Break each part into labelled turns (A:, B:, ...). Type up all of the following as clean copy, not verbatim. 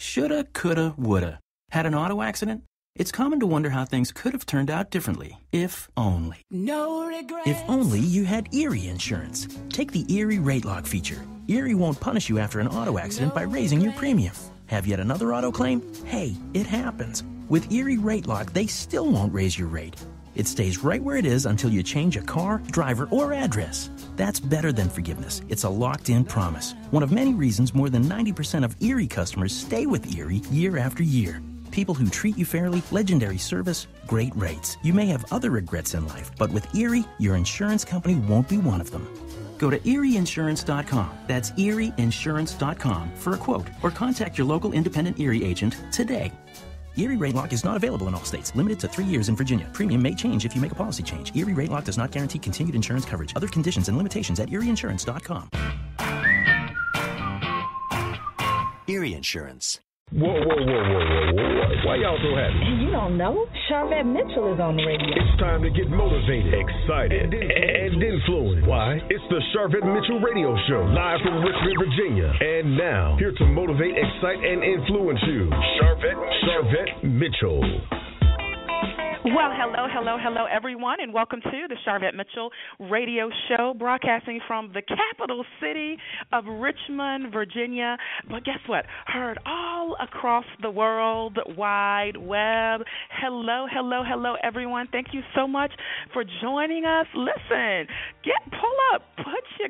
A: Shoulda, coulda, woulda. Had an auto accident? It's common to wonder how things could have turned out differently, if only.
B: No regrets.
A: If only you had Erie Insurance. Take the Erie Rate Lock feature. Erie won't punish you after an auto accident by raising your premium. Have yet another auto claim? Hey, it happens. With Erie Rate Lock, they still won't raise your rate. It stays right where it is until you change a car, driver, or address. That's better than forgiveness. It's a locked-in promise. One of many reasons more than 90% of Erie customers stay with Erie year after year. People who treat you fairly, legendary service, great rates. You may have other regrets in life, but with Erie, your insurance company won't be one of them. Go to ErieInsurance.com. That's ErieInsurance.com for a quote, or contact your local independent Erie agent today. Erie Rate Lock is not available in all states. Limited to 3 years in Virginia. Premium may change if you make a policy change. Erie Rate Lock does not guarantee continued insurance coverage. Other conditions and limitations at ErieInsurance.com.
C: Erie Insurance.
D: Whoa. Why y'all so happy?
E: You don't know? Charvette Mitchell is on the radio.
D: It's time to get motivated, excited, and influenced. Why? It's the Charvette Mitchell Radio Show, live from Richmond, Virginia. And now, here to motivate, excite, and influence you, Charvette Mitchell.
F: Well, hello, everyone, and welcome to the Charvette Mitchell Radio Show, broadcasting from the capital city of Richmond, Virginia. But guess what? Heard all across the World Wide Web. Hello, everyone. Thank you so much for joining us. Listen, pull up,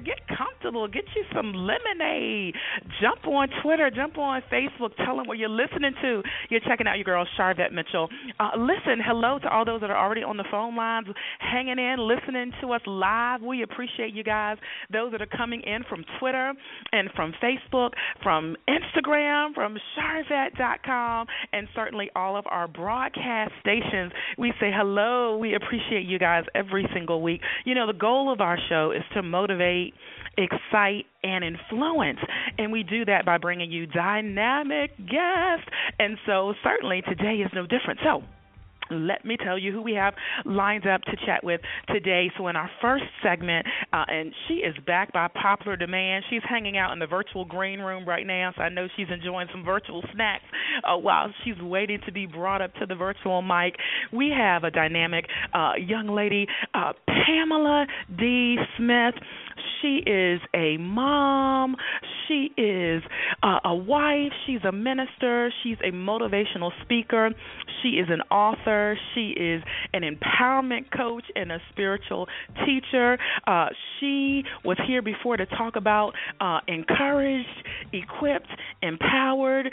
F: get comfortable, get you some lemonade. Jump on Twitter, jump on Facebook. Tell them what you're listening to. You're checking out your girl, Charvette Mitchell. Listen, hello to all those that are already on the phone lines, hanging in, listening to us live. We appreciate you guys. Those that are coming in from Twitter and from Facebook, from Instagram, from Charvette.com, and certainly all of our broadcast stations. We say hello. We appreciate you guys every single week. You know, the goal of our show is to motivate, excite, and influence, and we do that by bringing you dynamic guests, and so certainly today is no different. So let me tell you who we have lined up to chat with today. So in our first segment, and she is back by popular demand. She's hanging out in the virtual green room right now, so I know she's enjoying some virtual snacks while she's waiting to be brought up to the virtual mic. We have a dynamic young lady, Pamela D. Smith. She is a mom. She is a wife. She's a minister. She's a motivational speaker. She is an author. She is an empowerment coach and a spiritual teacher. She was here before to talk about encouraged, equipped, empowered,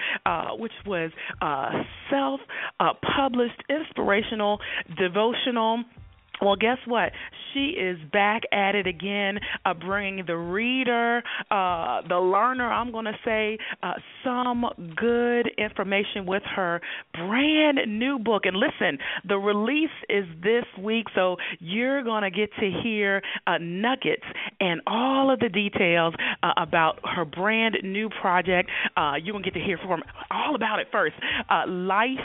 F: which was self-published, inspirational, devotional. Well, guess what? She is back at it again, bringing the reader, the learner, I'm going to say, some good information with her brand new book. And listen, the release is this week, so you're going to get to hear nuggets and all of the details about her brand new project. You're going to get to hear from all about it first. Life,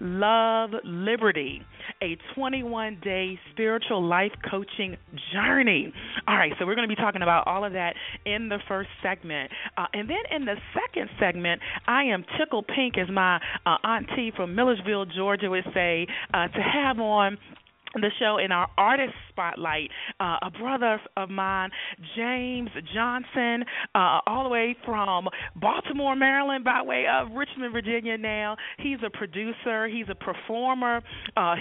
F: Love, Liberty, a 21-day spiritual life coaching journey. All right, so we're going to be talking about all of that in the first segment. And then in the second segment, I am tickled pink, as my auntie from Millersville, Georgia would say, to have on the show in our artist spotlight, a brother of mine, James Johnson, all the way from Baltimore, Maryland, by way of Richmond, Virginia now. He's a producer. He's a performer.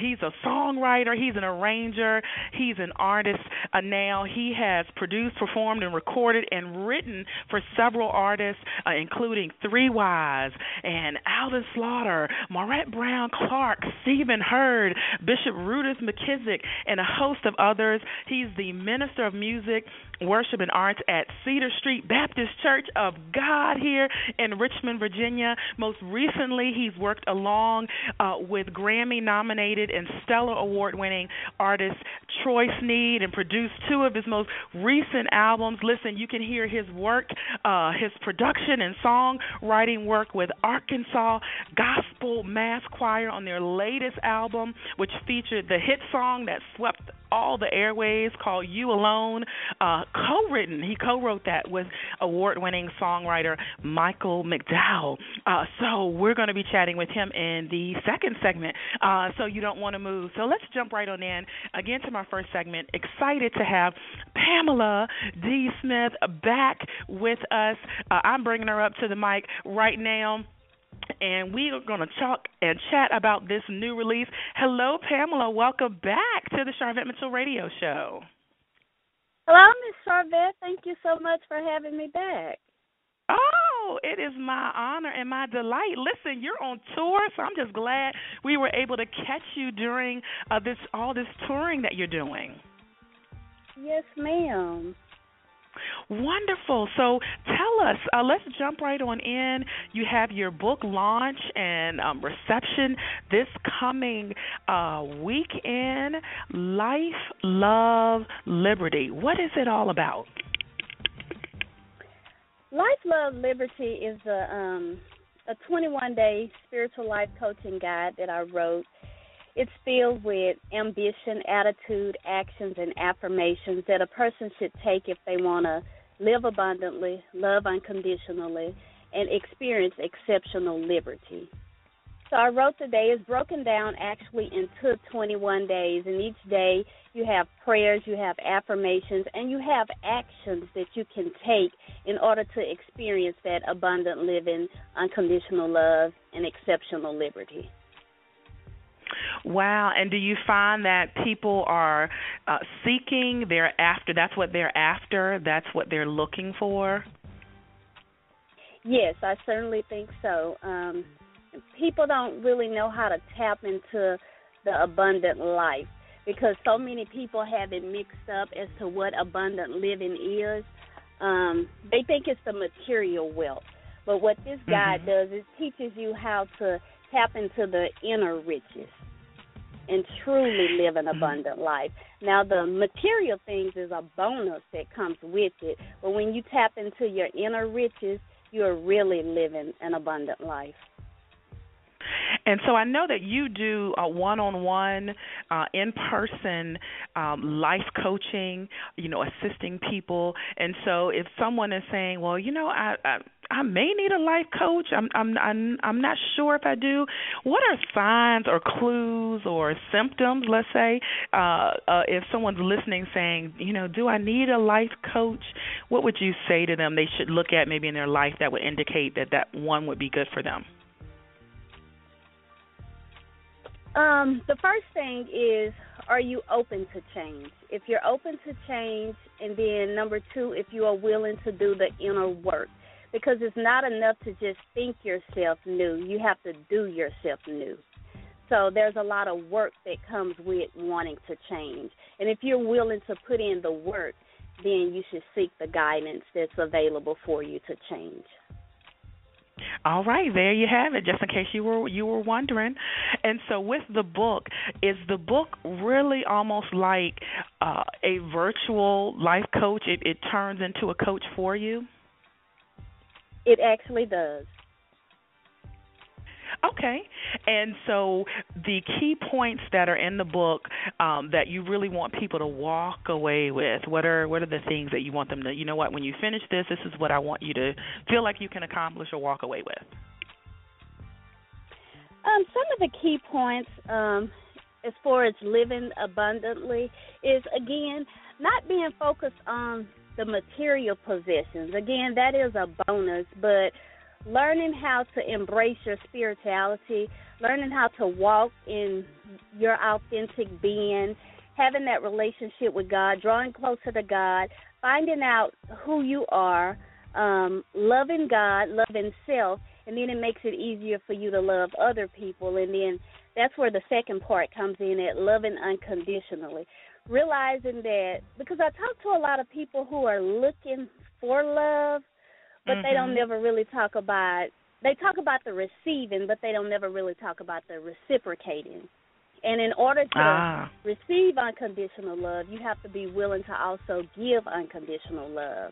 F: He's a songwriter. He's an arranger. He's an artist now. He has produced, performed, and recorded and written for several artists, including Three Wise and Alvin Slaughter, Maurette Brown Clark, Stephen Hurd, Bishop Rudis McKissick, and a host of others. He's the Minister of Music, Worship, and Arts at Cedar Street Baptist Church of God here in Richmond, Virginia. Most recently, he's worked along with Grammy-nominated and Stellar Award-winning artist Troy Sneed and produced two of his most recent albums. Listen, you can hear his work, his production and songwriting work with Arkansas Gospel Mass Choir on their latest album, which featured the hit song that swept all the airways called You Alone, co-written. He co-wrote that with award-winning songwriter Michael McDowell. So we're going to be chatting with him in the second segment, so you don't want to move. So let's jump right on in, again, to my first segment. Excited to have Pamela D. Smith back with us. I'm bringing her up to the mic right now, and we are going to talk and chat about this new release. Hello, Pamela. Welcome back to the Charvette Mitchell Radio Show.
B: Hello, Miss Charvette. Thank you so much for having me back.
F: Oh, it is my honor and my delight. Listen, you're on tour, so I'm just glad we were able to catch you during all this touring that you're doing.
B: Yes, ma'am.
F: Wonderful. So tell us, let's jump right on in. You have your book launch and reception this coming weekend, Life, Love, Liberty. What is it all about?
B: Life, Love, Liberty is a 21-day spiritual life coaching guide that I wrote. It's filled with ambition, attitude, actions, and affirmations that a person should take if they want to live abundantly, love unconditionally, and experience exceptional liberty. So I wrote the day. It's broken down actually into 21 days, and each day you have prayers, you have affirmations, and you have actions that you can take in order to experience that abundant living, unconditional love, and exceptional liberty.
F: Wow. And do you find that people are seeking, that's what they're after, that's what they're looking for?
B: Yes, I certainly think so. People don't really know how to tap into the abundant life because so many people have it mixed up as to what abundant living is. They think it's the material wealth. But what this guide does is teaches you how to tap into the inner riches and truly live an abundant life. Now, the material things is a bonus that comes with it, but when you tap into your inner riches, you're really living an abundant life.
F: And so I know that you do one-on-one, in-person life coaching, assisting people. And so if someone is saying, well, I may need a life coach, I'm not sure if I do, what are signs or clues or symptoms, let's say, if someone's listening saying, do I need a life coach? What would you say to them they should look at maybe in their life that would indicate that one would be good for them?
B: The first thing is, are you open to change? If you're open to change, and then number two, if you are willing to do the inner work, because it's not enough to just think yourself new. You have to do yourself new. So there's a lot of work that comes with wanting to change. And if you're willing to put in the work, then you should seek the guidance that's available for you to change.
F: All right, there you have it, just in case you were wondering. And so with the book, is the book really almost like a virtual life coach? It turns into a coach for you?
B: It actually does.
F: Okay. And so the key points that are in the book that you really want people to walk away with, what are the things that you want them to, when you finish this is what I want you to feel like you can accomplish or walk away with?
B: Some of the key points as far as living abundantly is, again, not being focused on the material possessions. Again, that is a bonus, but learning how to embrace your spirituality, learning how to walk in your authentic being, having that relationship with God, drawing closer to God, finding out who you are, loving God, loving self, and then it makes it easier for you to love other people. And then that's where the second part comes in, at loving unconditionally. Realizing that, because I talk to a lot of people who are looking for love, but they don't never really talk about, they talk about the receiving, but they don't never really talk about the reciprocating. And in order to receive unconditional love, you have to be willing to also give unconditional love.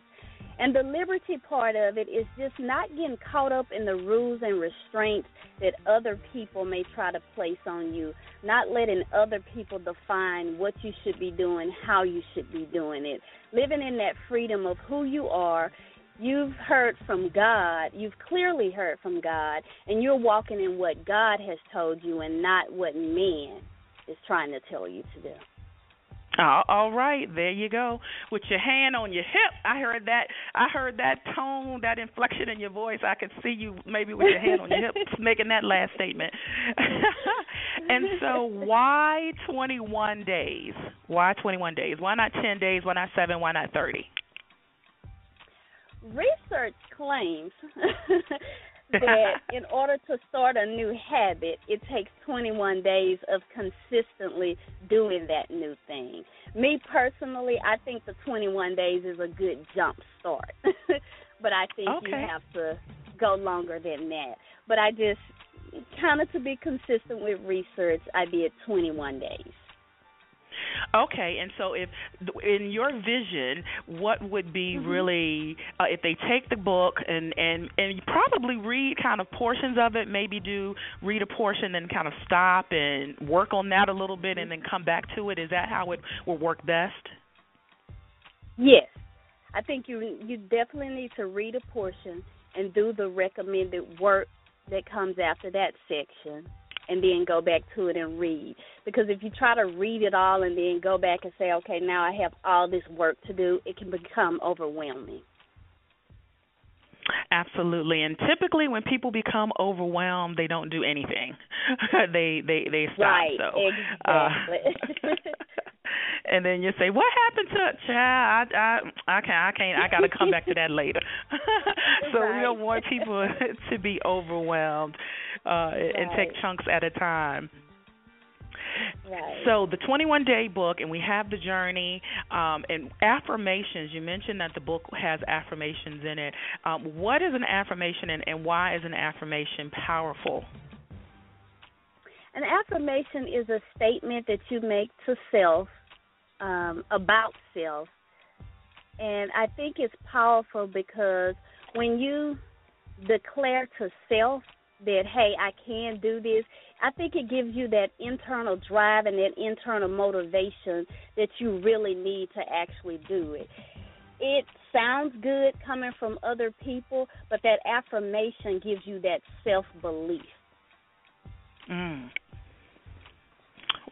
B: And the liberty part of it is just not getting caught up in the rules and restraints that other people may try to place on you, not letting other people define what you should be doing, how you should be doing it. Living in that freedom of who you are. You've heard from God. You've clearly heard from God, and you're walking in what God has told you and not what man is trying to tell you to do.
F: All right, there you go. With your hand on your hip, I heard that. I heard that tone, that inflection in your voice. I could see you maybe with your hand on your hip making that last statement. And so, why 21 days? Why 21 days? Why not 10 days? Why not 7? Why not 30?
B: Research claims that in order to start a new habit, it takes 21 days of consistently doing that new thing. Me personally, I think the 21 days is a good jump start. But I think you have to go longer than that. But I just, kind of to be consistent with research, I did 21 days.
F: Okay, and so if in your vision, what would be really if they take the book and you probably read kind of portions of it, maybe read a portion and kind of stop and work on that a little bit and then come back to it. Is that how it will work best?
B: Yes. I think you definitely need to read a portion and do the recommended work that comes after that section, and then go back to it and read. Because if you try to read it all and then go back and say, okay, now I have all this work to do, it can become overwhelming.
F: Absolutely. And typically when people become overwhelmed, they don't do anything. they stop.
B: Right,
F: so,
B: exactly.
F: And then you say, what happened to child? I can't. I got to come back to that later. So we don't want people to be overwhelmed and take chunks at a time.
B: Right.
F: So the 21-day book, and we have the journey and affirmations. You mentioned that the book has affirmations in it. What is an affirmation, and why is an affirmation powerful?
B: An affirmation is a statement that you make to self, about self. And I think it's powerful because when you declare to self that, hey, I can do this, I think it gives you that internal drive and that internal motivation that you really need to actually do it. It sounds good coming from other people, but that affirmation gives you that self-belief.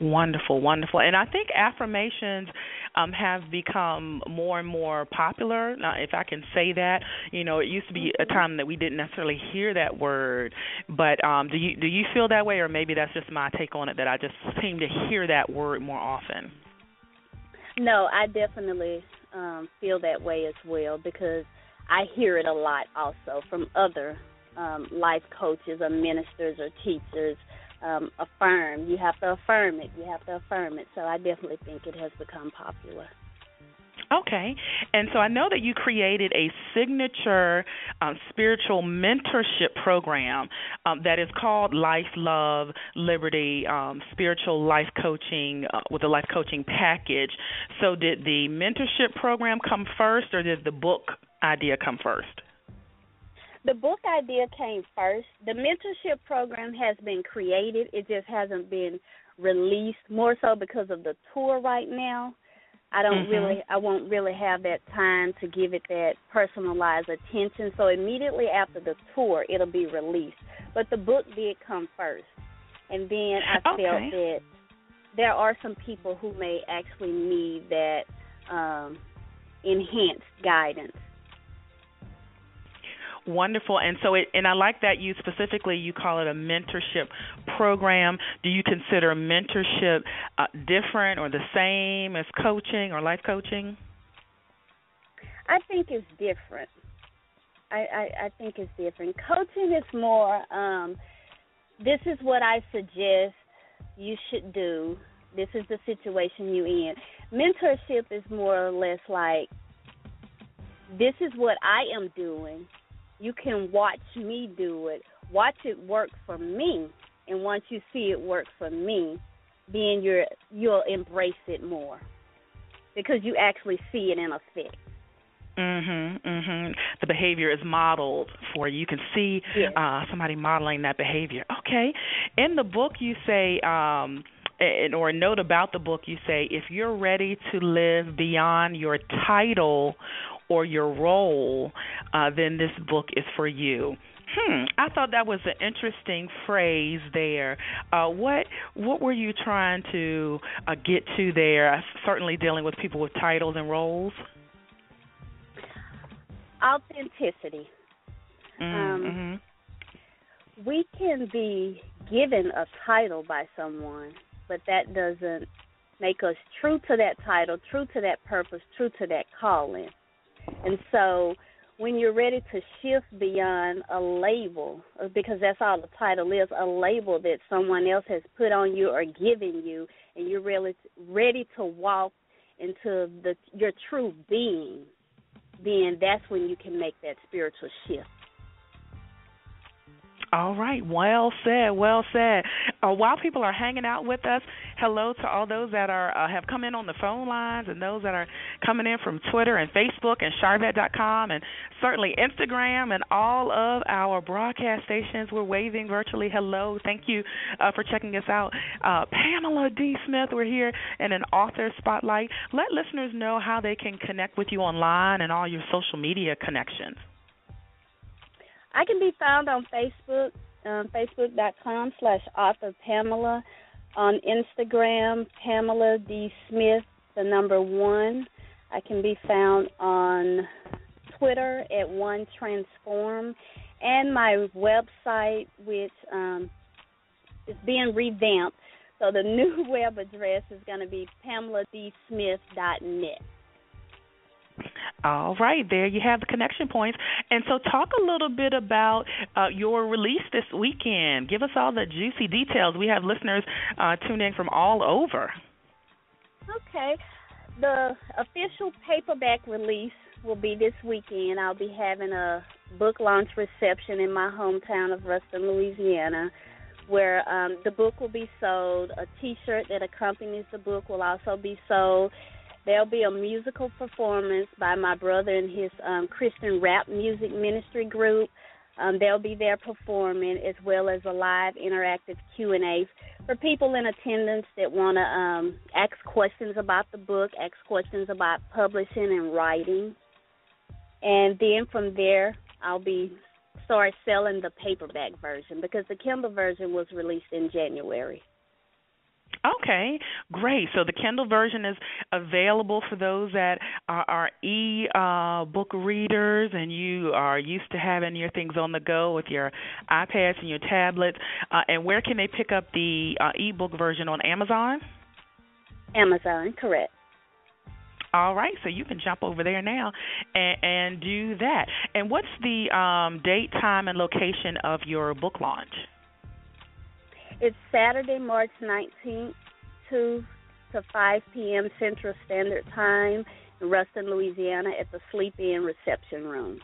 F: Wonderful, wonderful. And I think affirmations have become more and more popular. Now, if I can say that, it used to be a time that we didn't necessarily hear that word. But do you feel that way, or maybe that's just my take on it, that I just seem to hear that word more often?
B: No, I definitely feel that way as well, because I hear it a lot also from other life coaches or ministers or teachers. Affirm. You have to affirm it. You have to affirm it. So I definitely think it has become popular.
F: Okay. And so I know that you created a signature spiritual mentorship program that is called Life, Love, Liberty, Spiritual Life Coaching with a life coaching package. So did the mentorship program come first, or did the book idea come first?
B: The book idea came first. The mentorship program has been created. It just hasn't been released, more so because of the tour right now. I won't really have that time to give it that personalized attention. So immediately after the tour, it'll be released. But the book did come first. And then I felt that there are some people who may actually need that enhanced guidance.
F: Wonderful. And so and I like that you call it a mentorship program. Do you consider mentorship different or the same as coaching or life coaching?
B: I think it's different. I think it's different. Coaching is more, this is what I suggest you should do. This is the situation you're in. Mentorship is more or less like, this is what I am doing. You can watch me do it. Watch it work for me. And once you see it work for me, then you'll embrace it more because you actually see it in effect.
F: The behavior is modeled for you. You can see
B: Yes.
F: somebody modeling that behavior. Okay. In the book, you say, or a note about the book, you say, if you're ready to live beyond your title or your role, then this book is for you. I thought that was an interesting phrase there. What were you trying to get to there? Certainly dealing with people with titles and roles.
B: Authenticity. We can be given a title by someone, but that doesn't make us true to that title, true to that purpose, true to that calling. And so when you're ready to shift beyond a label, because that's all the title is, a label that someone else has put on you or given you, and you're really ready to walk into your true being, then that's when you can make that spiritual shift.
F: All right. Well said. Well said. While people are hanging out with us, hello to all those that are have come in on the phone lines and those that are coming in from Twitter and Facebook and Charvette.com and certainly Instagram and all of our broadcast stations. We're waving virtually hello. Thank you for checking us out. Pamela D. Smith, we're here in an author spotlight. Let listeners know how they can connect with you online and all your social media connections.
B: I can be found on Facebook, Facebook.com/author Pamela. On Instagram, Pamela D. Smith, the number 1. I can be found on Twitter at OneTransform. And my website, which is being revamped. So the new web address is going to be PamelaDSmith.net.
F: All right, there you have the connection points. And so talk a little bit about your release this weekend. Give us all the juicy details. We have listeners tuning in from all over.
B: Okay. The official paperback release will be this weekend. I'll be having a book launch reception in my hometown of Ruston, Louisiana, where the book will be sold. A T-shirt that accompanies the book will also be sold. There'll be a musical performance by my brother and his Christian rap music ministry group. They'll be there performing, as well as a live interactive Q&A for people in attendance that want to ask questions about the book, ask questions about publishing and writing. And then from there, I'll start selling the paperback version because the Kindle version was released in January.
F: Okay, great. So the Kindle version is available for those that are e-book readers and you are used to having your things on the go with your iPads and your tablets. And where can they pick up the e-book version? On Amazon?
B: Amazon, correct.
F: All right, so you can jump over there now and do that. And what's the date, time, and location of your book launch?
B: It's Saturday, March 19th, 2 to 5 p.m. Central Standard Time in Ruston, Louisiana at the Sleep In Reception Room.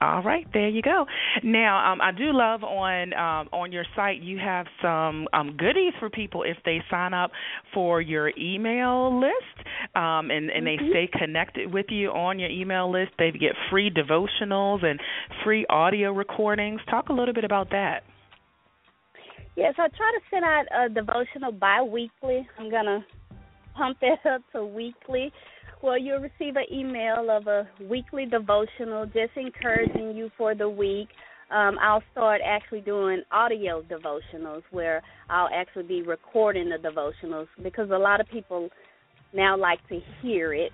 F: All right, there you go. Now, I do love on your site you have some goodies for people if they sign up for your email list and they stay connected with you on your email list. They get free devotionals and free audio recordings. Talk a little bit about that.
B: Yes, I try to send out a devotional bi-weekly. I'm going to pump that up to weekly. Well, you'll receive an email of a weekly devotional just encouraging you for the week. I'll start actually doing audio devotionals where I'll actually be recording the devotionals because a lot of people now like to hear it.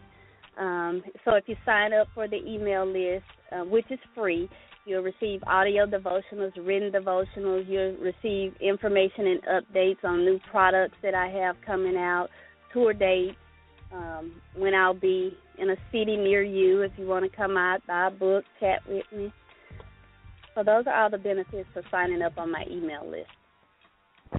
B: So if you sign up for the email list, which is free, you'll receive audio devotionals, written devotionals. You'll receive information and updates on new products that I have coming out, tour dates, when I'll be in a city near you if you want to come out, buy a book, chat with me. So those are all the benefits of signing up on my email list.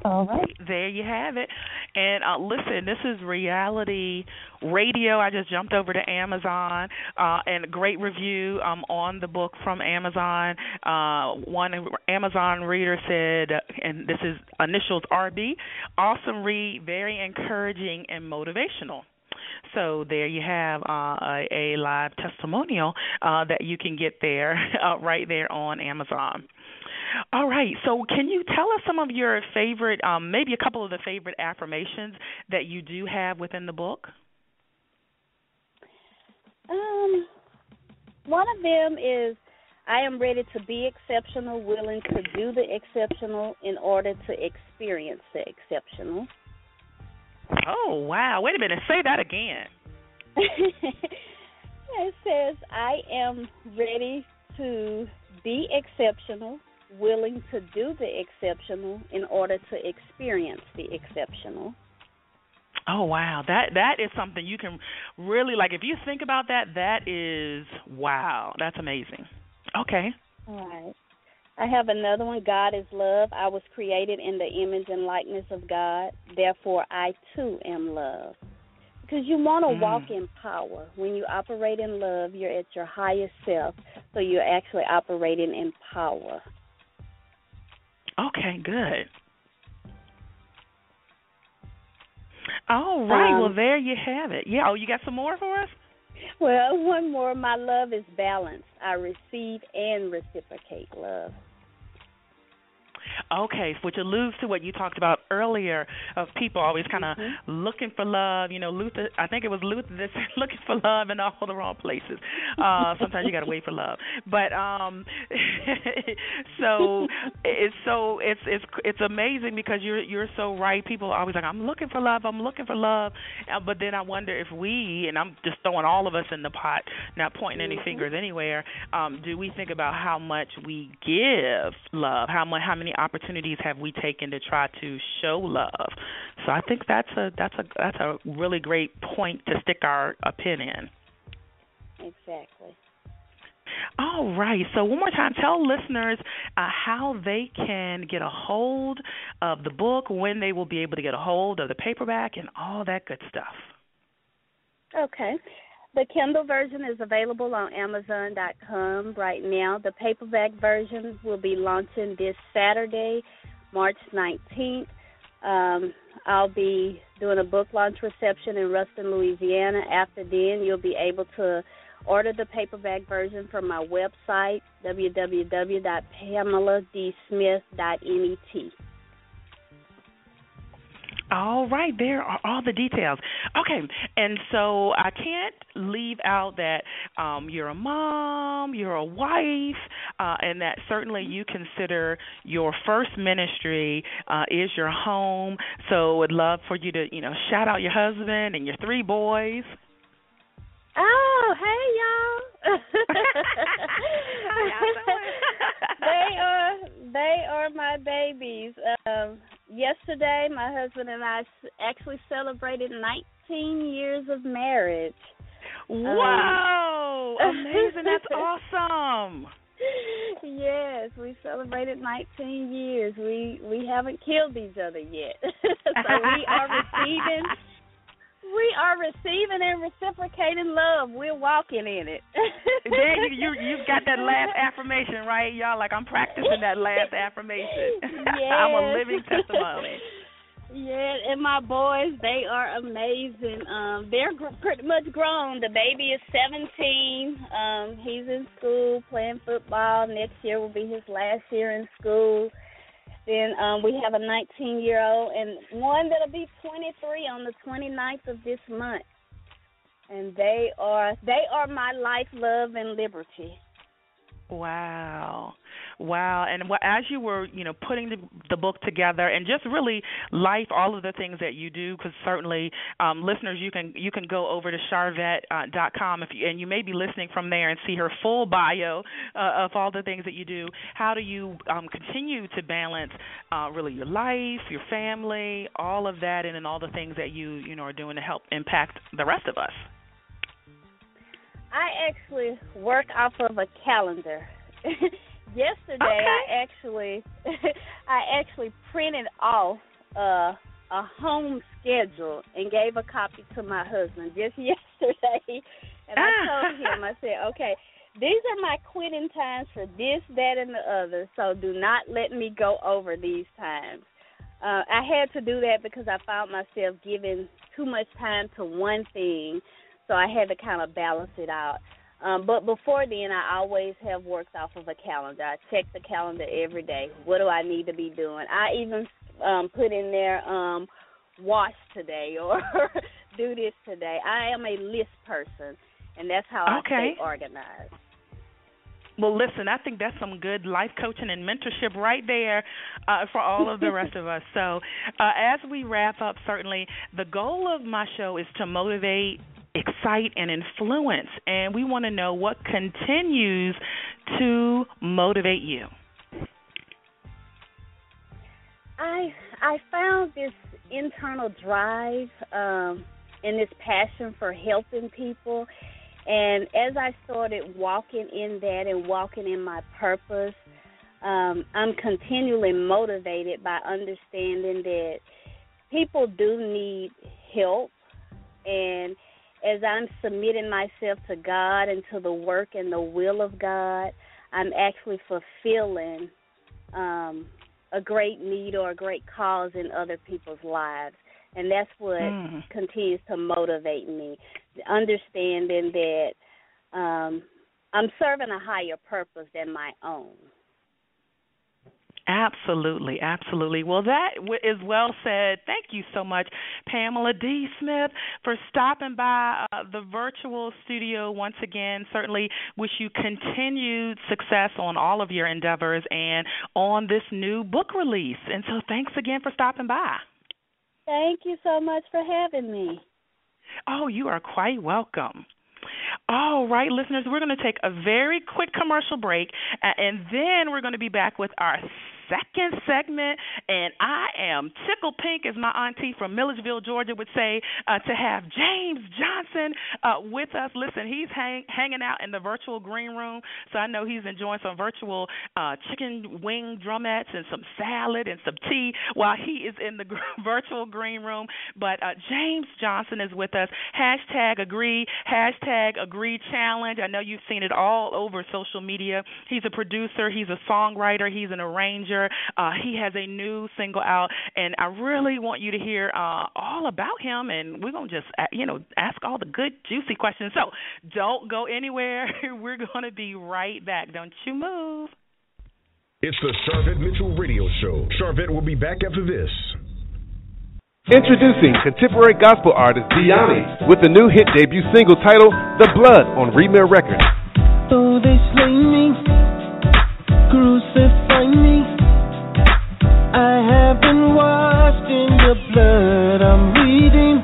E: All right.
F: There you have it. And listen, this is Reality Radio. I just jumped over to Amazon and a great review on the book from Amazon. One Amazon reader said, and this is initials RB, awesome read, very encouraging and motivational. So there you have a live testimonial that you can get there right there on Amazon. All right. So can you tell us some of your favorite, maybe a couple of the favorite affirmations that you do have within the book?
B: One of them is, I am ready to be exceptional, willing to do the exceptional in order to experience the exceptional.
F: Oh, wow. Wait a minute. Say that again.
B: It says, I am ready to be exceptional, willing to do the exceptional in order to experience the exceptional.
F: Oh, wow. That is something you can really, like, if you think about that, that is, wow, that's amazing. Okay.
B: All right. I have another one. God is love. I was created in the image and likeness of God. Therefore, I, too, am love. Because you want to walk in power. When you operate in love, you're at your highest self, so you're actually operating in power.
F: Okay, good. All right. Well, there you have it. Yeah. Oh, you got some more for us?
B: Well, one more. My love is balanced. I receive and reciprocate love.
F: Okay, which alludes to what you talked about earlier of people always kind of looking for love. You know, Luther, I think it was Luther that said looking for love in all the wrong places. Sometimes you got to wait for love. But it's amazing because you're so right. People are always like, I'm looking for love, but then I wonder if we, and I'm just throwing all of us in the pot, not pointing any fingers anywhere, do we think about how much we give love, how many opportunities have we taken to try to show love? So I think that's a really great point to stick our pin in.
B: Exactly.
F: All right. So one more time, tell listeners how they can get a hold of the book, when they will be able to get a hold of the paperback, and all that good stuff.
B: Okay. The Kindle version is available on Amazon.com right now. The paperback version will be launching this Saturday, March 19th. I'll be doing a book launch reception in Ruston, Louisiana. After then, you'll be able to order the paperback version from my website, www.pameladsmith.net.
F: All right, there are all the details. Okay, and so I can't leave out that you're a mom, you're a wife, and that certainly you consider your first ministry is your home. So would love for you to, shout out your husband and your 3 boys.
B: Oh, hey, y'all.
F: How y'all doing?
B: They are my babies. Yesterday, my husband and I actually celebrated 19 years of marriage.
F: Wow! Amazing. That's awesome.
B: Yes, we celebrated 19 years. We haven't killed each other yet. So we are receiving and reciprocating love. We're walking in it.
F: Then you've got that last affirmation, right? Y'all, like, I'm practicing that last affirmation.
B: Yes.
F: I'm a living testimony.
B: Yeah, and my boys, they are amazing. They're pretty much grown. The baby is 17. He's in school playing football. Next year will be his last year in school. Then we have a 19-year-old and one that'll be 23 on the 29th of this month. And they are my life, love, and liberty.
F: Wow. And as you were, putting the book together and just really life, all of the things that you do, because certainly listeners, you can go over to Charvette.com and you may be listening from there and see her full bio of all the things that you do. How do you continue to balance really your life, your family, all of that, and then all the things that you are doing to help impact the rest of us?
B: I actually work off of a calendar. Yesterday,
F: okay.
B: I actually printed off a home schedule and gave a copy to my husband just yesterday. And I told him, I said, okay, these are my quitting times for this, that, and the other, so do not let me go over these times. I had to do that because I found myself giving too much time to one thing, so I had to kind of balance it out. But before then, I always have worked off of a calendar. I check the calendar every day. What do I need to be doing? I even put in there wash today or do this today. I am a list person, and that's how I stay organized.
F: Well, listen, I think that's some good life coaching and mentorship right there for all of the rest of us. So as we wrap up, certainly the goal of my show is to motivate, excite, and influence. And we want to know what continues to motivate you.
B: I found this internal drive and this passion for helping people. And as I started walking in that and walking in my purpose, I'm continually motivated by understanding that people do need help. And as I'm submitting myself to God and to the work and the will of God, I'm actually fulfilling a great need or a great cause in other people's lives. And that's what continues to motivate me, understanding that I'm serving a higher purpose than my own.
F: Absolutely, absolutely. Well, that is well said. Thank you so much, Pamela D. Smith, for stopping by the virtual studio once again. Certainly wish you continued success on all of your endeavors and on this new book release. And so thanks again for stopping by.
B: Thank you so much for having me.
F: Oh, you are quite welcome. All right, listeners, we're going to take a very quick commercial break, and then we're going to be back with our second segment, and I am tickled pink, as my auntie from Milledgeville, Georgia would say, to have James Johnson with us. Listen, he's hanging out in the virtual green room, so I know he's enjoying some virtual chicken wing drumettes and some salad and some tea while he is in the virtual green room. But James Johnson is with us. #agree, #agree challenge. I know you've seen it all over social media. He's a producer. He's a songwriter. He's an arranger. He has a new single out, and I really want you to hear all about him, and we're going to just, ask all the good, juicy questions. So don't go anywhere. We're going to be right back. Don't you move.
D: It's the Charvette Mitchell Radio Show. Charvette will be back after this.
G: Introducing contemporary gospel artist Diani with the new hit debut single titled The Blood on Remir Records.
H: Though they slay me, crucify me, I have been washed in the blood I'm reading.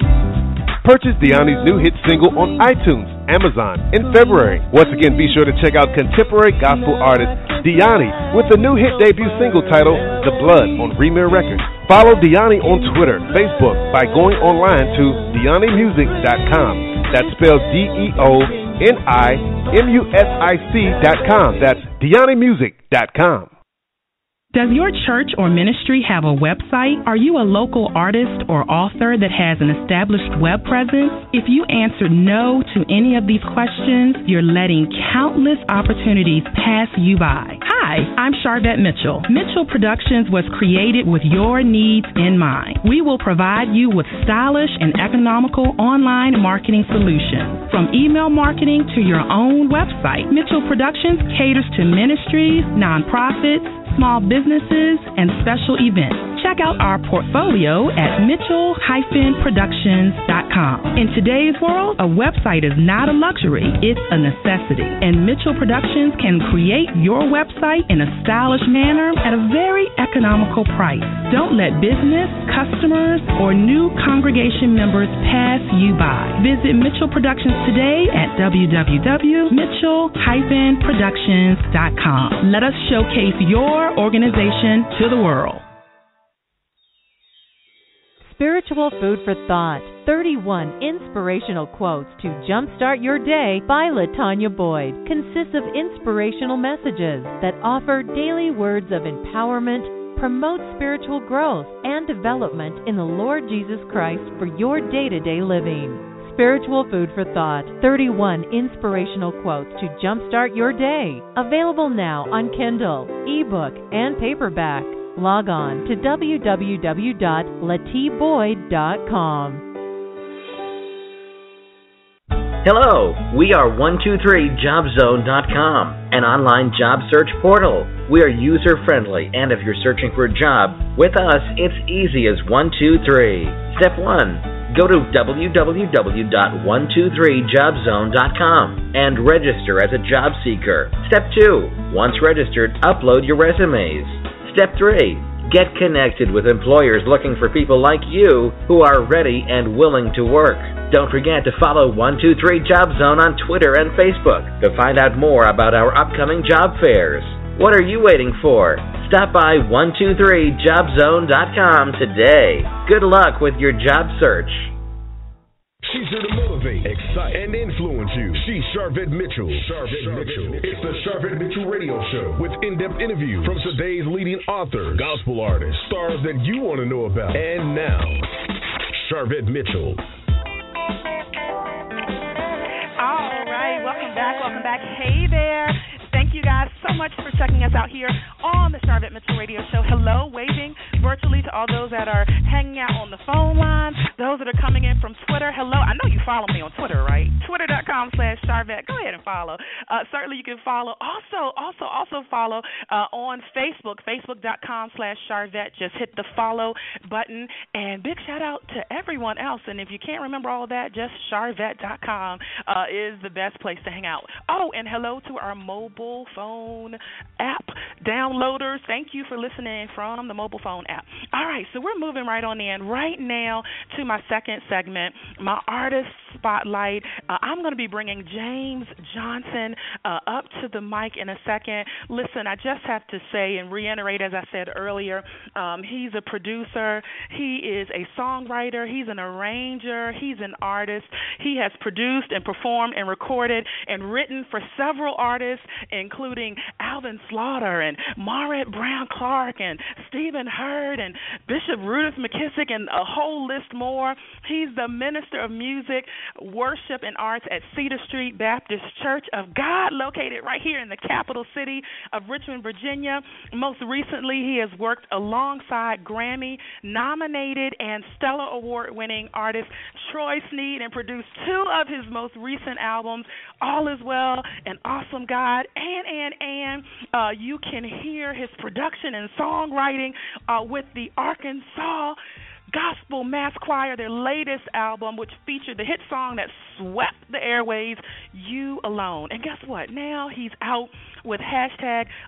G: Purchase Diani's new hit single on iTunes, Amazon in February. Once again, be sure to check out contemporary gospel artist Diani with the new hit debut single titled The Blood on Remir Records. Follow Diani on Twitter, Facebook by going online to DianiMusic.com. That's spelled DeoniMusic.com. That's DianiMusic.com.
I: Does your church or ministry have a website? Are you a local artist or author that has an established web presence? If you answered no to any of these questions, you're letting countless opportunities pass you by. Hi, I'm Charvette Mitchell. Mitchell Productions was created with your needs in mind. We will provide you with stylish and economical online marketing solutions. From email marketing to your own website, Mitchell Productions caters to ministries, nonprofits, small businesses, and special events. Check out our portfolio at mitchell-productions.com. In today's world, a website is not a luxury, it's a necessity. And Mitchell Productions can create your website in a stylish manner at a very economical price. Don't let business, customers, or new congregation members pass you by. Visit Mitchell Productions today at www.mitchell-productions.com. Let us showcase your organization to the world.
J: Spiritual Food for Thought, 31 inspirational quotes to jumpstart your day by LaTanya Boyd, consists of inspirational messages that offer daily words of empowerment, promote spiritual growth and development in the Lord Jesus Christ for your day-to-day living. Spiritual Food for Thought, 31 inspirational quotes to jumpstart your day. Available now on Kindle, ebook, and paperback. Log on to www.latboyd.com.
K: Hello, we are 123jobzone.com, an online job search portal. We are user-friendly, and if you're searching for a job, with us, it's easy as 1, 2, 3. Step 1, go to www.123jobzone.com and register as a job seeker. Step 2, once registered, upload your resumes. Step 3, get connected with employers looking for people like you who are ready and willing to work. Don't forget to follow 123 Job Zone on Twitter and Facebook to find out more about our upcoming job fairs. What are you waiting for? Stop by 123jobzone.com today. Good luck with your job search.
D: She's here to motivate, excite, and influence you. She's Charvette Mitchell. It's the Charvette Mitchell Radio Show with in-depth interviews from today's leading authors, gospel artists, stars that you want to know about. And now, Charvette Mitchell.
F: All right, welcome back. Hey there. Thank you guys so much for checking us out here on the Charvette Mitchell Radio Show. Hello, waving virtually to all those that are hanging out on the phone lines, those that are coming in from Twitter. Hello, I know you follow me on Twitter, right? Twitter.com/Charvette. Go ahead and follow. Certainly you can follow. Also follow on Facebook, Facebook.com/Charvette. Just hit the follow button. And big shout out to everyone else. And if you can't remember all of that, just Charvette.com is the best place to hang out. Oh, and hello to our mobile phone app downloaders. Thank you for listening from the mobile phone app. All right, so we're moving right on in right now to my second segment, my artist spotlight. I'm going to be bringing James Johnson up to the mic in a second. Listen, I just have to say and reiterate, as I said earlier, he's a producer, he is a songwriter, he's an arranger, he's an artist. He has produced and performed and recorded and written for several artists, including Alvin Slaughter and Maurette Brown Clark and Stephen Hurd and Bishop Rudolph McKissick and a whole list more. He's the Minister of Music, Worship, and Arts at Cedar Street Baptist Church of God, located right here in the capital city of Richmond, Virginia. Most recently, he has worked alongside Grammy-nominated and Stellar Award-winning artist Troy Sneed and produced two of his most recent albums, All Is Well and Awesome God, and you can hear his production and songwriting with the Arkansas Gospel Mass Choir, their latest album, which featured the hit song that swept the airwaves, You Alone. And guess what? Now he's out with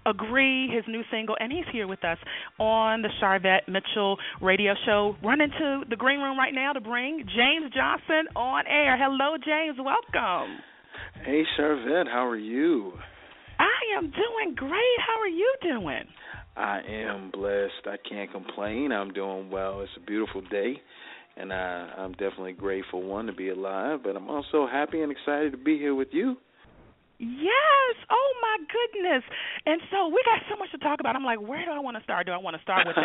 F: #Agree, his new single, and he's here with us on the Charvette Mitchell Radio Show. Run into the green room right now to bring James Johnson on air. Hello, James. Welcome.
L: Hey, Charvette. How are you?
F: I am doing great. How are you doing?
L: I am blessed. I can't complain. I'm doing well. It's a beautiful day, and I'm definitely grateful, one, to be alive, but I'm also happy and excited to be here with you.
F: Yes. Oh, my goodness. And so we got so much to talk about. I'm like, where do I want to start? Do I want to start with the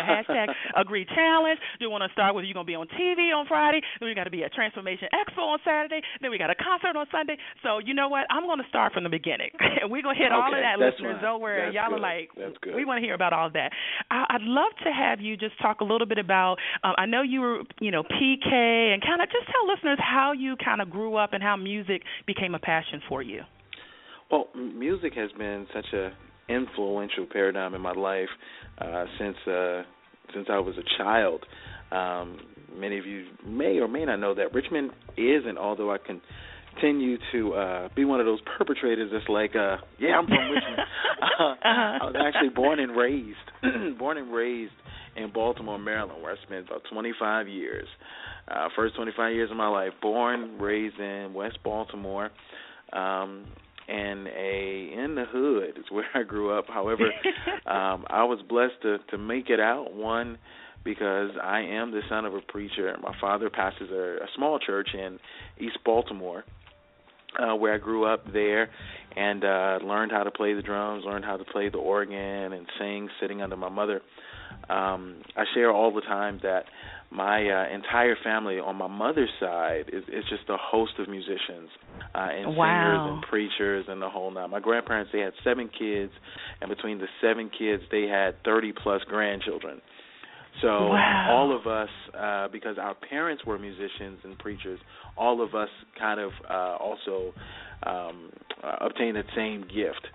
F: #Agree Challenge? Do I want to start with you going to be on TV on Friday? Then we got to be at Transformation Expo on Saturday. Then we got a concert on Sunday. So you know what? I'm going to start from the beginning. And we're going to hit all of that, listeners. Don't worry. Y'all are like, we want to hear about all of that. I'd love to have you just talk a little bit about, I know you were, PK, and kind of just tell listeners how you kind of grew up and how music became a passion for you.
L: Well, music has been such an influential paradigm in my life since I was a child. Many of you may or may not know that Richmond is, and although I continue to be one of those perpetrators that's like, I'm from Richmond. I was actually born and raised in Baltimore, Maryland, where I spent about 25 years. First 25 years of my life, born, raised in West Baltimore. And in the hood is where I grew up. However, I was blessed to make it out, one, because I am the son of a preacher. My father pastors a small church in East Baltimore, where I grew up there, and learned how to play the drums, learned how to play the organ and sing, sitting under my mother I share all the time that my entire family on my mother's side is just a host of musicians and singers and preachers and the whole nine. My grandparents, they had 7 kids, and between the 7 kids, they had 30-plus grandchildren. So all of us, because our parents were musicians and preachers, all of us kind of also obtained that same gift.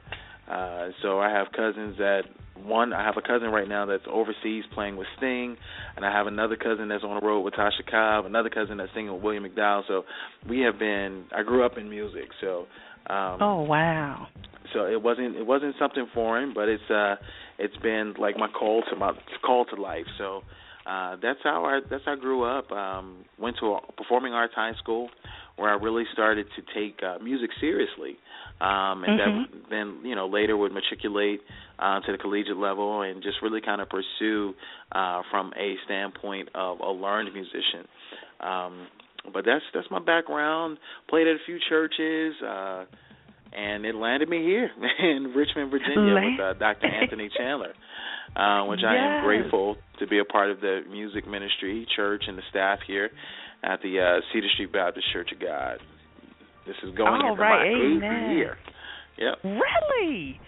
L: So I have cousins I have a cousin right now that's overseas playing with Sting, and I have another cousin that's on the road with Tasha Cobb, another cousin that's singing with William McDowell. So I grew up in music. So
F: oh wow.
L: So it wasn't something foreign, but it's been like my call to life. So that's how I grew up. Went to a performing arts high school where I really started to take music seriously, and then later would matriculate to the collegiate level and just really kind of pursue from a standpoint of a learned musician. But that's my background. Played at a few churches. And it landed me here in Richmond, Virginia with Dr. Anthony Chandler, which I am grateful to be a part of the music ministry, church, and the staff here at the Cedar Street Baptist Church of God. This is going into my 8th year. Yep.
F: Really?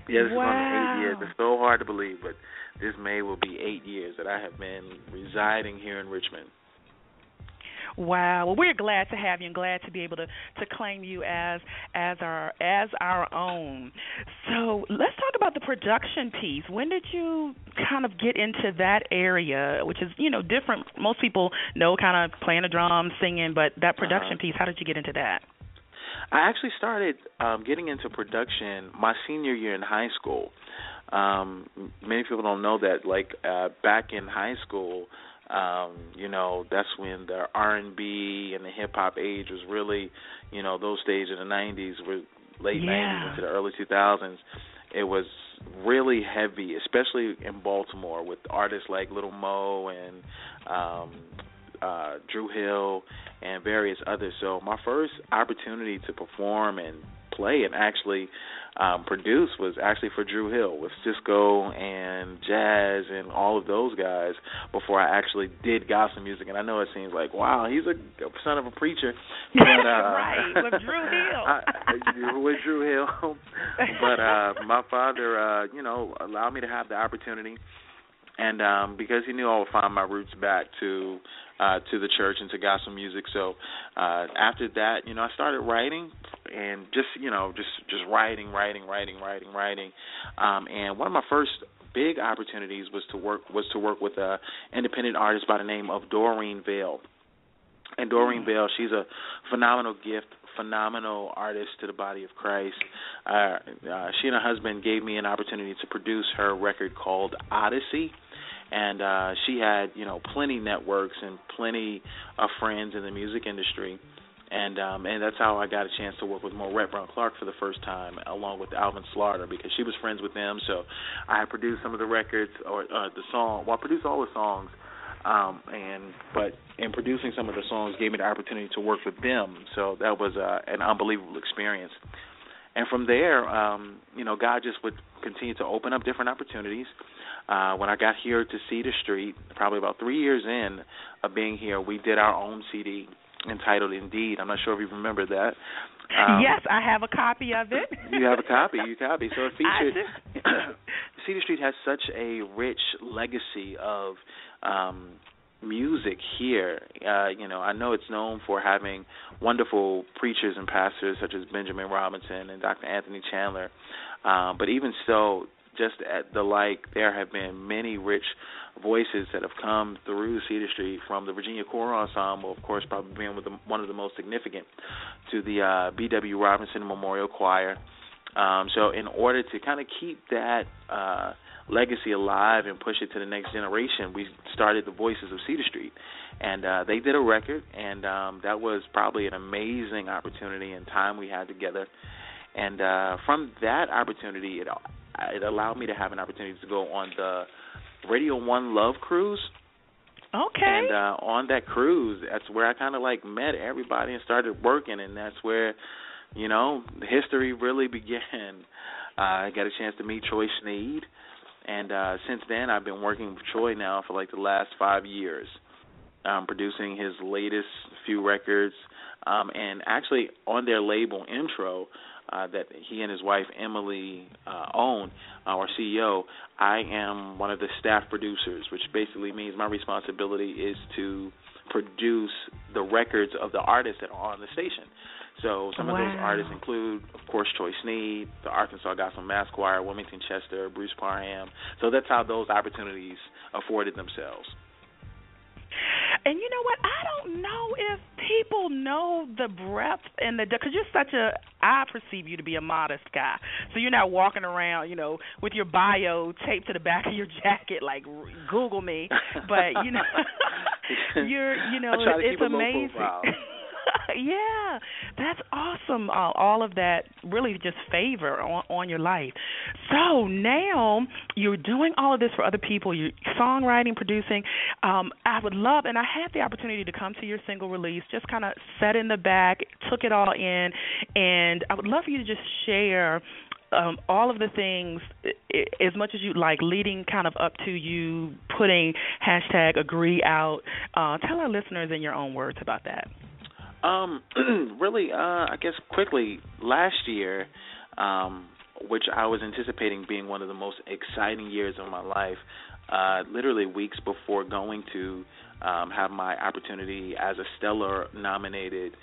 L: Yeah, this is going to 8 years. It's so hard to believe, but this May will be 8 years that I have been residing here in Richmond.
F: Wow. Well, we're glad to have you and glad to be able to claim you as our own. So let's talk about the production piece. When did you kind of get into that area, which is, different? Most people know kind of playing the drums, singing, but that production piece, how did you get into that?
L: I actually started getting into production my senior year in high school. Many people don't know that, back in high school, that's when the R&B and the hip-hop age was really, those days in the 90s, were late 90s into the early 2000s. It was really heavy, especially in Baltimore, with artists like Little Mo and Drew Hill and various others. So my first opportunity to perform and play and actually produce was actually for Drew Hill with Cisco and Jazz and all of those guys before I actually did gospel music. And I know it seems like, wow, he's a son of a preacher. But,
F: right, with Drew Hill.
L: With Drew Hill. But my father, allowed me to have the opportunity. And because he knew I would find my roots back to the church and to gospel music. So after that, I started writing and just writing. And one of my first big opportunities was to work with an independent artist by the name of Doreen Vale. And Doreen Vale, she's a phenomenal gift, phenomenal artist to the body of Christ. She and her husband gave me an opportunity to produce her record called Odyssey. And she had, plenty networks and plenty of friends in the music industry. And that's how I got a chance to work with Maurette Brown-Clark for the first time, along with Alvin Slaughter, because she was friends with them. So I had produced some of the records or the song. Well, I produced all the songs. But in producing some of the songs gave me the opportunity to work with them. So that was an unbelievable experience. And from there, God just would continue to open up different opportunities. When I got here to Cedar Street, probably about 3 years in of being here, we did our own CD entitled Indeed. I'm not sure if you remember that.
F: Yes, I have a copy of it.
L: You have a copy. So it featured Cedar Street has such a rich legacy of music here. I know it's known for having wonderful preachers and pastors such as Benjamin Robinson and Dr. Anthony Chandler. But even so, just at the there have been many rich voices that have come through Cedar Street, from the Virginia Choral Ensemble, of course, probably being one of the most significant, to the B.W. Robinson Memorial Choir. So in order to kind of keep that legacy alive and push it to the next generation, we started the Voices of Cedar Street. And they did a record, and that was probably an amazing opportunity and time we had together. And from that opportunity, it allowed me to have an opportunity to go on the Radio 1 Love Cruise.
F: Okay.
L: And on that cruise, that's where I kind of met everybody and started working, and that's where, the history really began. I got a chance to meet Troy Sneed, And since then, I've been working with Troy now for like the last 5 years, producing his latest few records, and actually on their label Intro that he and his wife Emily own, our CEO, I am one of the staff producers, which basically means my responsibility is to produce the records of the artists that are on the station. So some of those artists include, of course, Troy Sneed, the Arkansas Gospel Mass Choir, Wilmington Chester, Bruce Parham. So that's how those opportunities afforded themselves.
F: And you know what? I don't know if people know the breadth and the, because I perceive you to be a modest guy. So you're not walking around, with your bio taped to the back of your jacket, like Google me. But it's amazing. Yeah, that's awesome. All of that really just favor on your life. So now you're doing all of this for other people. You're songwriting, producing. I would love, and I had the opportunity to come to your single release, just kind of sat in the back, took it all in, and I would love for you to just share all of the things, as much as you like, leading kind of up to you putting #agree out. Tell our listeners in your own words about that.
L: Really, I guess quickly, last year, which I was anticipating being one of the most exciting years of my life, literally weeks before going to have my opportunity as a Stellar-nominated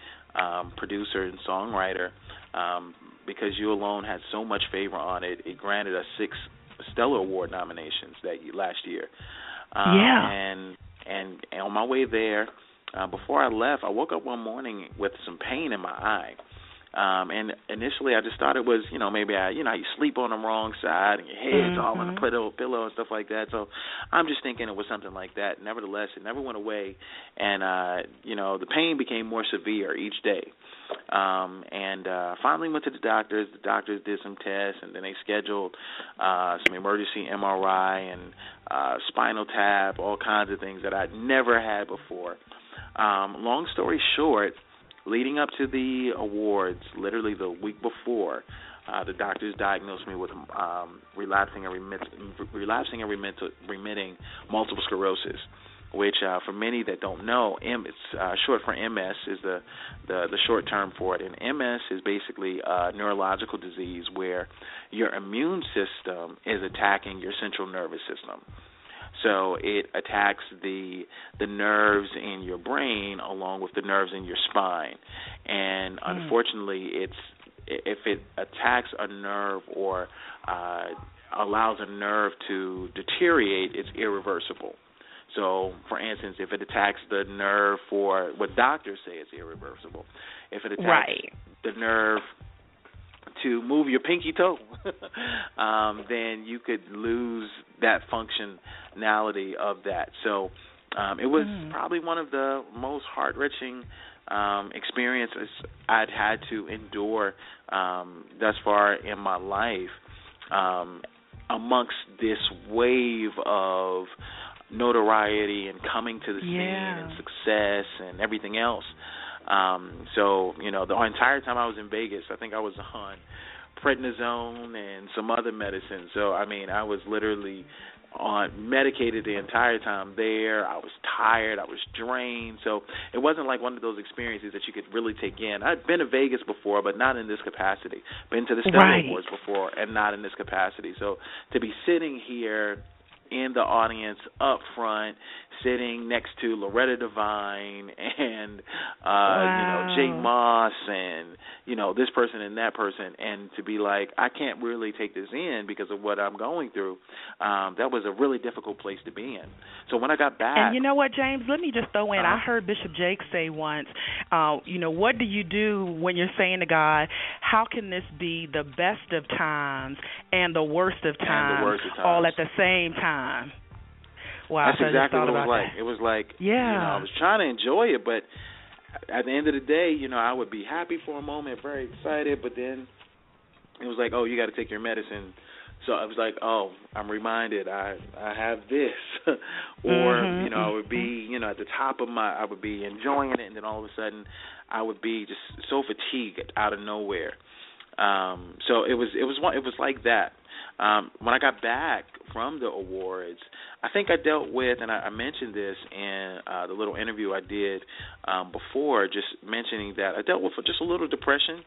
L: producer and songwriter, because You Alone had so much favor on it, it granted us 6 Stellar Award nominations last year. And on my way there, before I left, I woke up one morning with some pain in my eye. And initially I just thought it was, maybe you sleep on the wrong side and your head's all on the pillow and stuff like that. So I'm just thinking it was something like that. Nevertheless, it never went away. And, the pain became more severe each day. And finally went to the doctors. The doctors did some tests, and then they scheduled some emergency MRI and spinal tap, all kinds of things that I'd never had before. Long story short, leading up to the awards, literally the week before, the doctors diagnosed me with relapsing and remitting multiple sclerosis, which for many that don't know, it's short for MS, is the short term for it. And MS is basically a neurological disease where your immune system is attacking your central nervous system. So it attacks the nerves in your brain along with the nerves in your spine. And unfortunately, if it attacks a nerve or allows a nerve to deteriorate, it's irreversible. So, for instance, if it attacks the nerve for what doctors say is irreversible, if it attacks the nerve to move your pinky toe, then you could lose that functionality of that. So it was probably one of the most heart-wrenching experiences I'd had to endure thus far in my life, amongst this wave of notoriety and coming to the scene and success and everything else. So, the entire time I was in Vegas, I think I was on prednisone and some other medicine. So, I was literally medicated the entire time there. I was tired. I was drained. So it wasn't like one of those experiences that you could really take in. I'd been to Vegas before, but not in this capacity. Been to the Stellar Awards before, and not in this capacity. So to be sitting here in the audience up front, sitting next to Loretta Devine and Jay Moss and this person and that person, and to be like, I can't really take this in because of what I'm going through. That was a really difficult place to be in. So when I got back,
F: and you know what, James, let me just throw in. I heard Bishop Jakes say once, what do you do when you're saying to God, how can this be the best of times and the worst of times, all at the same time? Wow,
L: that's exactly what it was like. It was like, I was trying to enjoy it, but at the end of the day, I would be happy for a moment, very excited, but then it was like, oh, you got to take your medicine. So I was like, oh, I'm reminded I have this. Or, I would be, at the top of I would be enjoying it, and then all of a sudden I would be just so fatigued out of nowhere. So it was like that. When I got back from the awards, I think I dealt with, and I mentioned this in the little interview I did before, just mentioning that I dealt with just a little depression.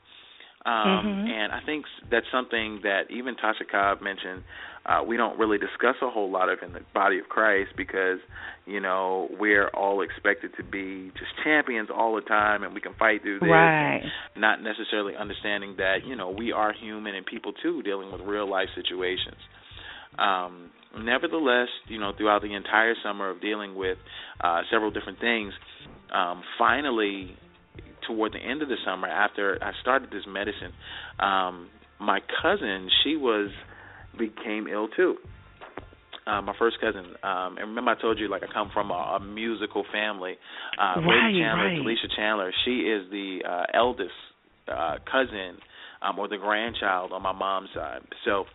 L: And I think that's something that even Tasha Cobb mentioned we don't really discuss a whole lot of in the body of Christ because, you know, we're all expected to be just champions all the time and we can fight through this.
F: Right.
L: And not necessarily understanding that, you know, we are human and people too dealing with real life situations. Nevertheless, you know, throughout the entire summer of dealing with several different things, finally, toward the end of the summer, after I started this medicine, my cousin, became ill too. My first cousin, and remember I told you, like, I come from a musical family. Lady Chandler, Felicia Chandler, she is the eldest cousin or the grandchild on my mom's side. So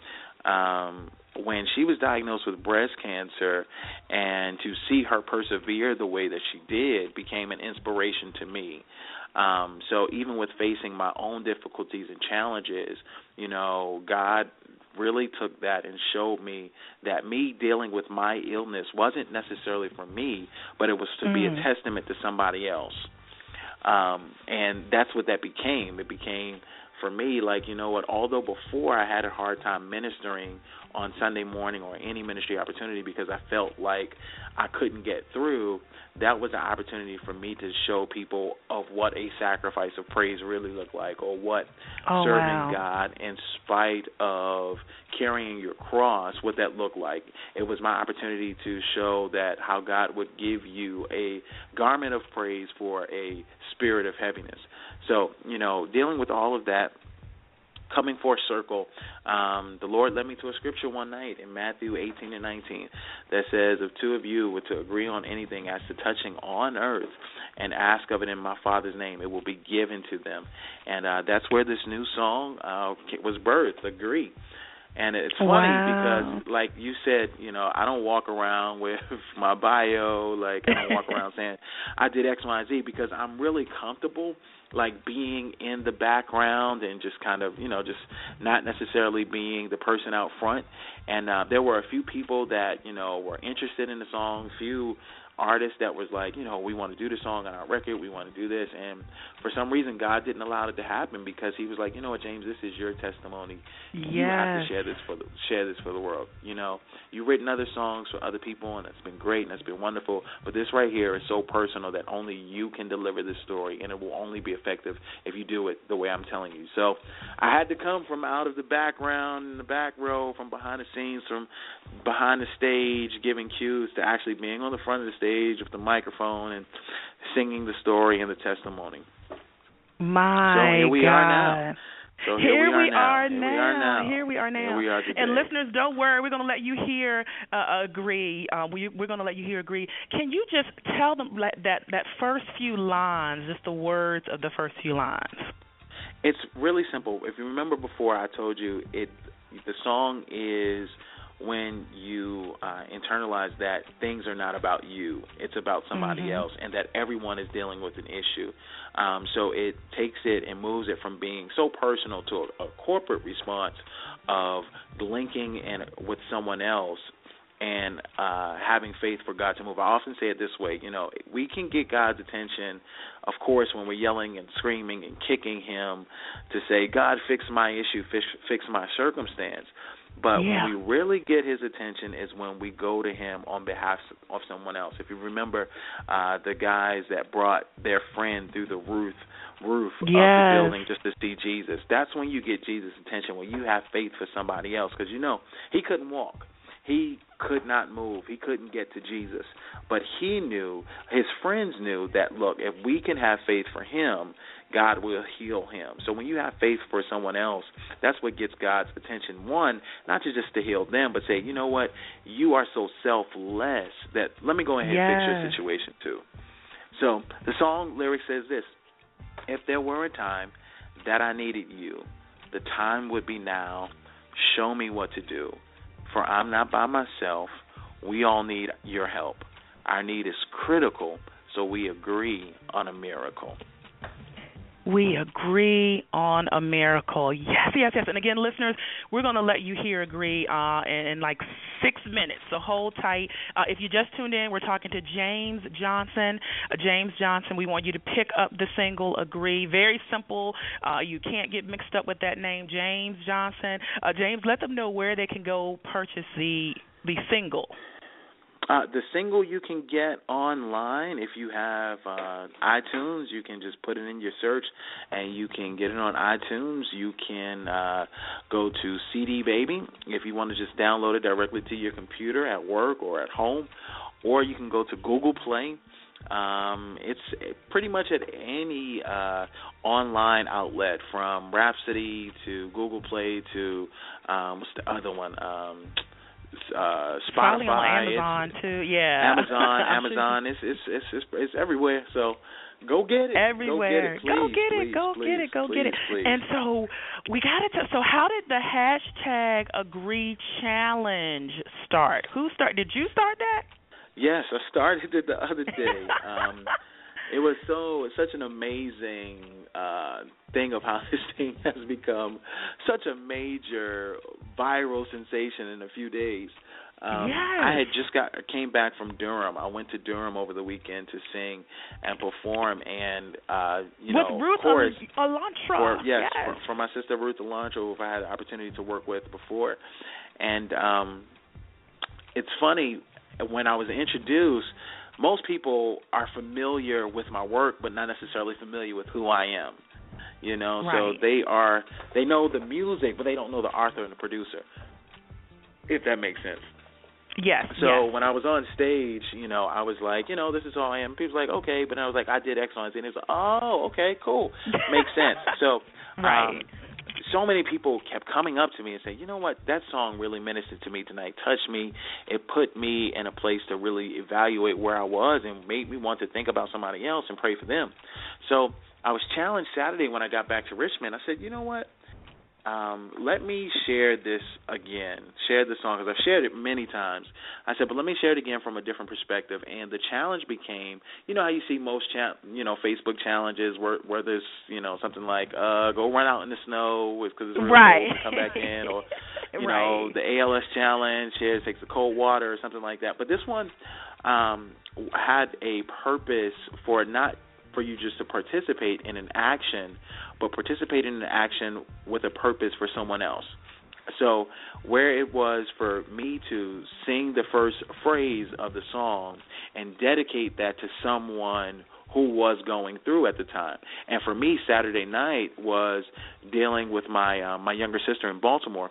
L: when she was diagnosed with breast cancer, and to see her persevere the way that she did became an inspiration to me. So even with facing my own difficulties and challenges, you know, God really took that and showed me that me dealing with my illness wasn't necessarily for me, but it was to be a testament to somebody else. And that's what that became. It became, for me, like, you know what, although before I had a hard time ministering on Sunday morning or any ministry opportunity because I felt like I couldn't get through, that was an opportunity for me to show people of what a sacrifice of praise really looked like, or what serving God in spite of carrying your cross, what that looked like. It was my opportunity to show that how God would give you a garment of praise for a spirit of heaviness. So, you know, dealing with all of that, coming for a circle, the Lord led me to a scripture one night in Matthew 18 and 19 that says, if two of you were to agree on anything as to touching on earth and ask of it in my Father's name, it will be given to them. And that's where this new song was birthed, Agree. And it's funny because, like you said, you know, I don't walk around with my bio, like I don't walk around saying I did X, Y, and Z because I'm really comfortable, like, being in the background and just kind of, you know, just not necessarily being the person out front. And there were a few people that, you know, were interested in the song, few artists that was like, you know, we want to do the song on our record, we want to do this, and for some reason God didn't allow it to happen because he was like, you know what, James, this is your testimony. You have to share this for the world. You know, you've written other songs for other people, and it's been great and it's been wonderful, but this right here is so personal that only you can deliver this story, and it will only be effective if you do it the way I'm telling you. So I had to come from out of the background, in the back row, from behind the scenes, from behind the stage, giving cues, to actually being on the front of the stage with the microphone and singing the story and the testimony.
F: My
L: so here we
F: God.
L: are now. So
F: here we are now.
L: Here we are today.
F: And listeners, don't worry. We're going to let you hear Agree. We're going to let you hear Agree. Can you just tell them that first few lines, just the words of the first few lines?
L: It's really simple. If you remember before, I told you the song is when you internalize that things are not about you, it's about somebody else, and that everyone is dealing with an issue. So it takes it and moves it from being so personal to a corporate response of linking with someone else and having faith for God to move. I often say it this way, you know, we can get God's attention, of course, when we're yelling and screaming and kicking him to say, God, fix my issue, fix my circumstance. But when we really get his attention is when we go to him on behalf of someone else. If you remember the guys that brought their friend through the roof of the building just to see Jesus, that's when you get Jesus' attention, when you have faith for somebody else. Because, you know, he couldn't walk. He could not move. He couldn't get to Jesus. But he knew, his friends knew that, look, if we can have faith for him, God will heal him. So when you have faith for someone else, that's what gets God's attention. One, not just to heal them, but say, you know what, you are so selfless that let me go ahead and fix your situation too. So the song lyric says this: if there were a time that I needed you, the time would be now. Show me what to do. For I'm not by myself. We all need your help. Our need is critical, so we agree on a miracle.
F: We agree on a miracle. Yes, yes, yes. And again, listeners, we're going to let you hear agree in like 6 minutes, so hold tight. If you just tuned in, we're talking to James Johnson. James Johnson, we want you to pick up the single Agree. Very simple. You can't get mixed up with that name, James Johnson. James, let them know where they can go purchase the single.
L: The single you can get online. If you have iTunes, you can just put it in your search, and you can get it on iTunes. You can go to CD Baby if you want to just download it directly to your computer at work or at home, or you can go to Google Play. It's pretty much at any online outlet, from Rhapsody to Google Play to what's the other one? Spotify,
F: probably on Amazon too. Yeah,
L: Amazon. It's everywhere. So go get it.
F: Everywhere. Go get it. And so we got it. So how did the hashtag Agree Challenge start? Who started? Did you start that?
L: Yes, I started it the other day. It was such an amazing thing of how this thing has become such a major viral sensation in a few days.
F: Yes.
L: I had just came back from Durham. I went to Durham over the weekend to sing and perform, and
F: with Ruth Elantra.
L: Yes, for my sister Ruth Elantra, who I had the opportunity to work with before. And it's funny, when I was introduced, most people are familiar with my work, but not necessarily familiar with who I am. You know,
F: right.
L: So they know the music, but they don't know the author and the producer, if that makes sense.
F: Yes.
L: So when I was on stage, I was like, this is all I am. People were like, okay, but I was like, I did X, Y, and Z, and it's like, oh, okay, cool, makes sense. So,
F: right.
L: So many people kept coming up to me and saying, you know what, that song really ministered to me tonight, touched me. It put me in a place to really evaluate where I was and made me want to think about somebody else and pray for them. So I was challenged Saturday when I got back to Richmond. I said, you know what, let me share this again, share the song, because I've shared it many times. I said, but let me share it again from a different perspective. And the challenge became, how you see most, Facebook challenges where there's, something like, go run out in the snow because it's really cold and come back in, or, the ALS challenge, takes the cold water or something like that. But this one had a purpose for not for you just to participate in an action, but participate in an action with a purpose for someone else. So where it was for me to sing the first phrase of the song and dedicate that to someone who was going through at the time. And for me, Saturday night was dealing with my younger sister in Baltimore,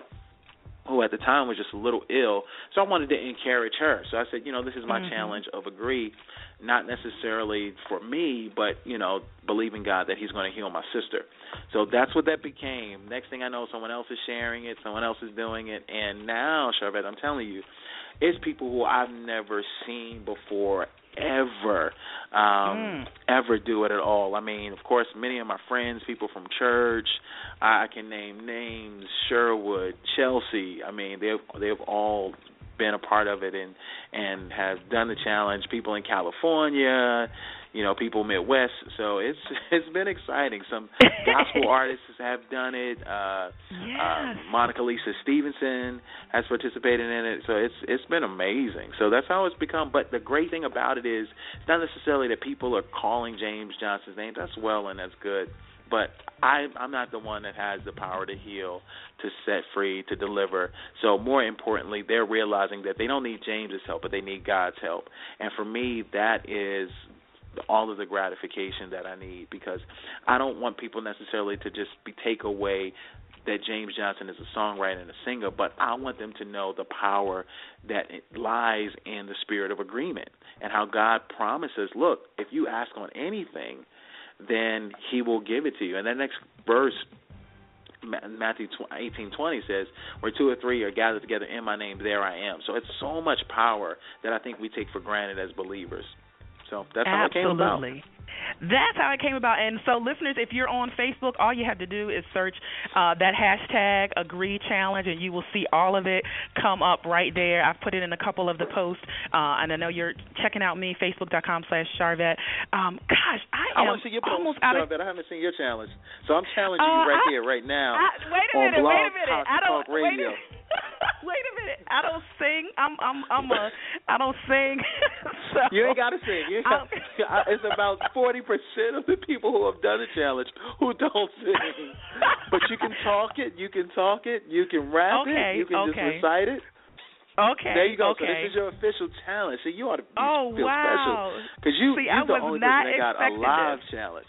L: who at the time was just a little ill. So I wanted to encourage her. So I said, this is my challenge of Agree, not necessarily for me, but, believing God that he's going to heal my sister. So that's what that became. Next thing I know, someone else is sharing it, someone else is doing it, and now, Charvette, I'm telling you, it's people who I've never seen before ever do it at all. I mean, of course, many of my friends, people from church, I can name names, Sherwood, Chelsea. I mean, they've all been a part of it and have done the challenge. People in California, people Midwest. So it's been exciting. Some gospel artists have done it. Monica Lisa Stevenson has participated in it. So it's been amazing. So that's how it's become. But the great thing about it is it's not necessarily that people are calling James Johnson's name. That's well and that's good. But I'm not the one that has the power to heal, to set free, to deliver. So more importantly, they're realizing that they don't need James's help, but they need God's help. And for me, that is all of the gratification that I need, because I don't want people necessarily to just take away that James Johnson is a songwriter and a singer, but I want them to know the power that lies in the spirit of agreement and how God promises, look, if you ask on anything, then he will give it to you. And the next verse, Matthew 18:20 says, where two or three are gathered together in my name, there I am. So it's so much power that I think we take for granted as believers. So that's how it came about.
F: That's how it came about. And so, listeners, if you're on Facebook, all you have to do is search that hashtag Agree Challenge, and you will see all of it come up right there. I've put it in a couple of the posts, and I know you're checking out me, facebook.com/Sharvette. Gosh, I
L: want to see your
F: almost
L: post, Sharvette. I haven't seen your challenge. So I'm challenging you right here, right now.
F: Wait a minute.
L: Talk Radio.
F: Wait a minute. I don't sing. I don't sing. So,
L: you ain't got to sing. It's about 40% of the people who have done the challenge who don't sing. But you can talk it. You can rap it. You can just recite it.
F: Okay.
L: There you go.
F: Okay.
L: So this is your official challenge. So you ought to feel
F: wow.
L: special. Because you're the only person that got a live challenge.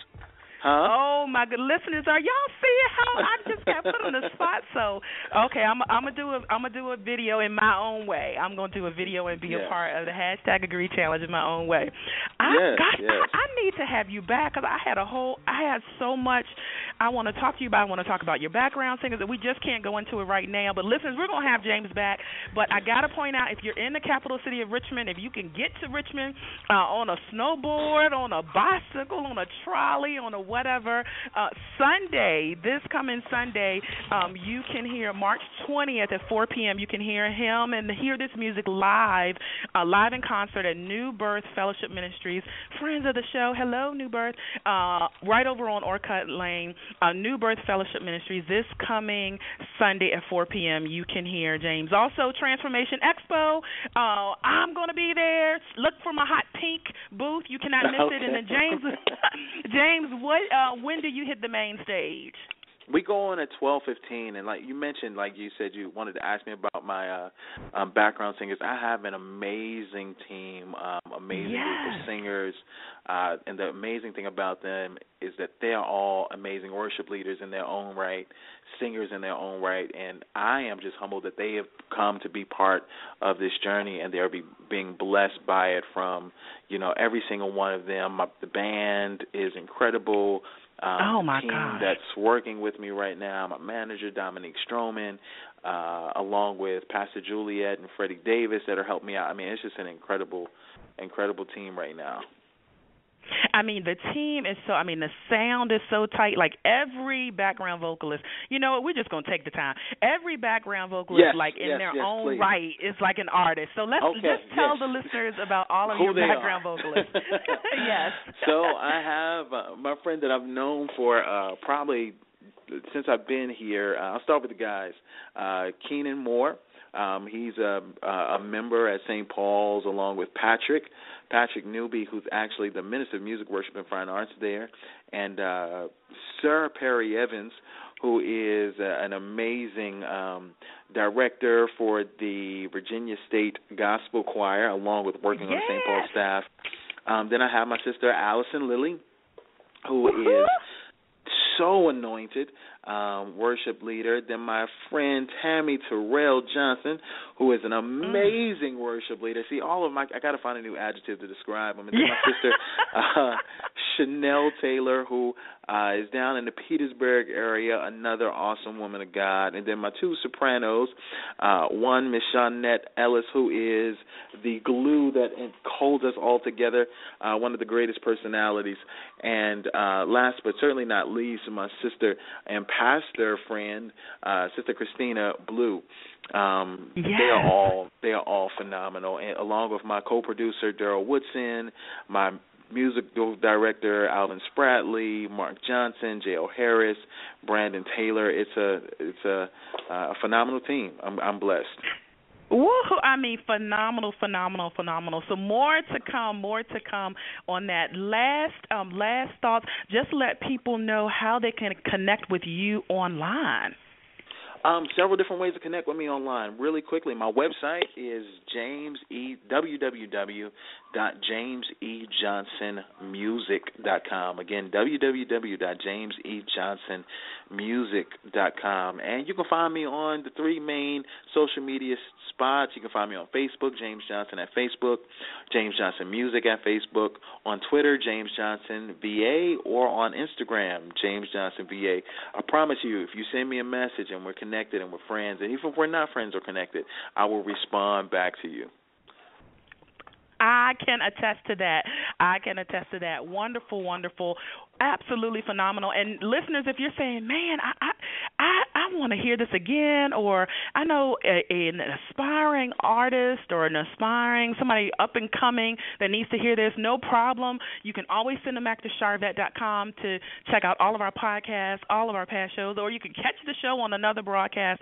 L: Huh?
F: Oh my good listeners, are y'all seeing how I just got put on the spot? So okay, I'm gonna do a video in my own way. I'm gonna do a video and be a part of the hashtag Agree Challenge in my own way. I need to have you back because I had so much I want to talk to you about. I want to talk about your background singers, and we just can't go into it right now. But listeners, we're gonna have James back. But I gotta point out, if you're in the capital city of Richmond, if you can get to Richmond on a snowboard, on a bicycle, on a trolley, on a whatever, Sunday, this coming Sunday, you can hear March 20th at 4 p.m. You can hear him and hear this music live in concert at New Birth Fellowship Ministries. Friends of the show, hello, New Birth, right over on Orcutt Lane, New Birth Fellowship Ministries. This coming Sunday at 4 p.m. you can hear James. Also, Transformation Expo, I'm going to be there. Look for my hot pink booth. You cannot miss it. And then James, when do you hit the main stage?
L: We go on at 12:15, and like you mentioned, like you said, you wanted to ask me about my background singers. I have an amazing team, amazing group of singers, and the amazing thing about them is that they are all amazing worship leaders in their own right, singers in their own right, and I am just humbled that they have come to be part of this journey, and they're being blessed by it from, every single one of them. The band is incredible.
F: My
L: team
F: gosh.
L: that's working with me right now, my manager, Dominique Stroman, along with Pastor Juliet and Freddie Davis that are helping me out. I mean, it's just an incredible team right now.
F: I mean, the team is the sound is so tight. Like every background vocalist, we're just going to take the time. Every background vocalist, in their own right, is like an artist. So let's just tell the listeners about all of your background vocalists. Yes.
L: So I have my friend that I've known for probably since I've been here. I'll start with the guys. Keenan Moore. He's a member at St. Paul's along with Patrick Newby, who's actually the Minister of Music, Worship, and Fine Arts there, and Sir Perry Evans, who is an amazing director for the Virginia State Gospel Choir, along with working on the St. Paul staff. Then I have my sister Allison Lilly, who is so anointed, worship leader. Then my friend Tammy Terrell Johnson, who is an amazing worship leader. See, all of I got to find a new adjective to describe them. And then my sister Chanel Taylor, who is down in the Petersburg area, another awesome woman of God. And then my two sopranos, one Miss Shawnette Ellis, who is the glue that holds us all together, one of the greatest personalities. And last but certainly not least, my sister and pastor friend, Sister Christina Blue. They are all phenomenal. And along with my co-producer Daryl Woodson, my music director Alvin Spratley, Mark Johnson, J.L. Harris, Brandon Taylor. It's a phenomenal team. I'm blessed.
F: Woohoo! I mean, phenomenal. So more to come on that. Last thoughts. Just let people know how they can connect with you online.
L: Several different ways to connect with me online. Really quickly, my website is www.jamesejohnsonmusic.com. Again, www.jamesejohnsonmusic.com. And you can find me on the three main social media spots. You can find me on Facebook, James Johnson at Facebook, James Johnson Music at Facebook, on Twitter, James Johnson VA, or on Instagram, James Johnson VA. I promise you, if you send me a message and we're connected and we're friends, and even if we're not friends or connected, I will respond back to you.
F: I can attest to that. I can attest to that. Wonderful, wonderful, absolutely phenomenal. And listeners, if you're saying, man, I want to hear this again, or I know an aspiring artist or an aspiring somebody up and coming that needs to hear this, no problem. You can always send them back to Charvette.com to check out all of our podcasts, all of our past shows, or you can catch the show on another broadcast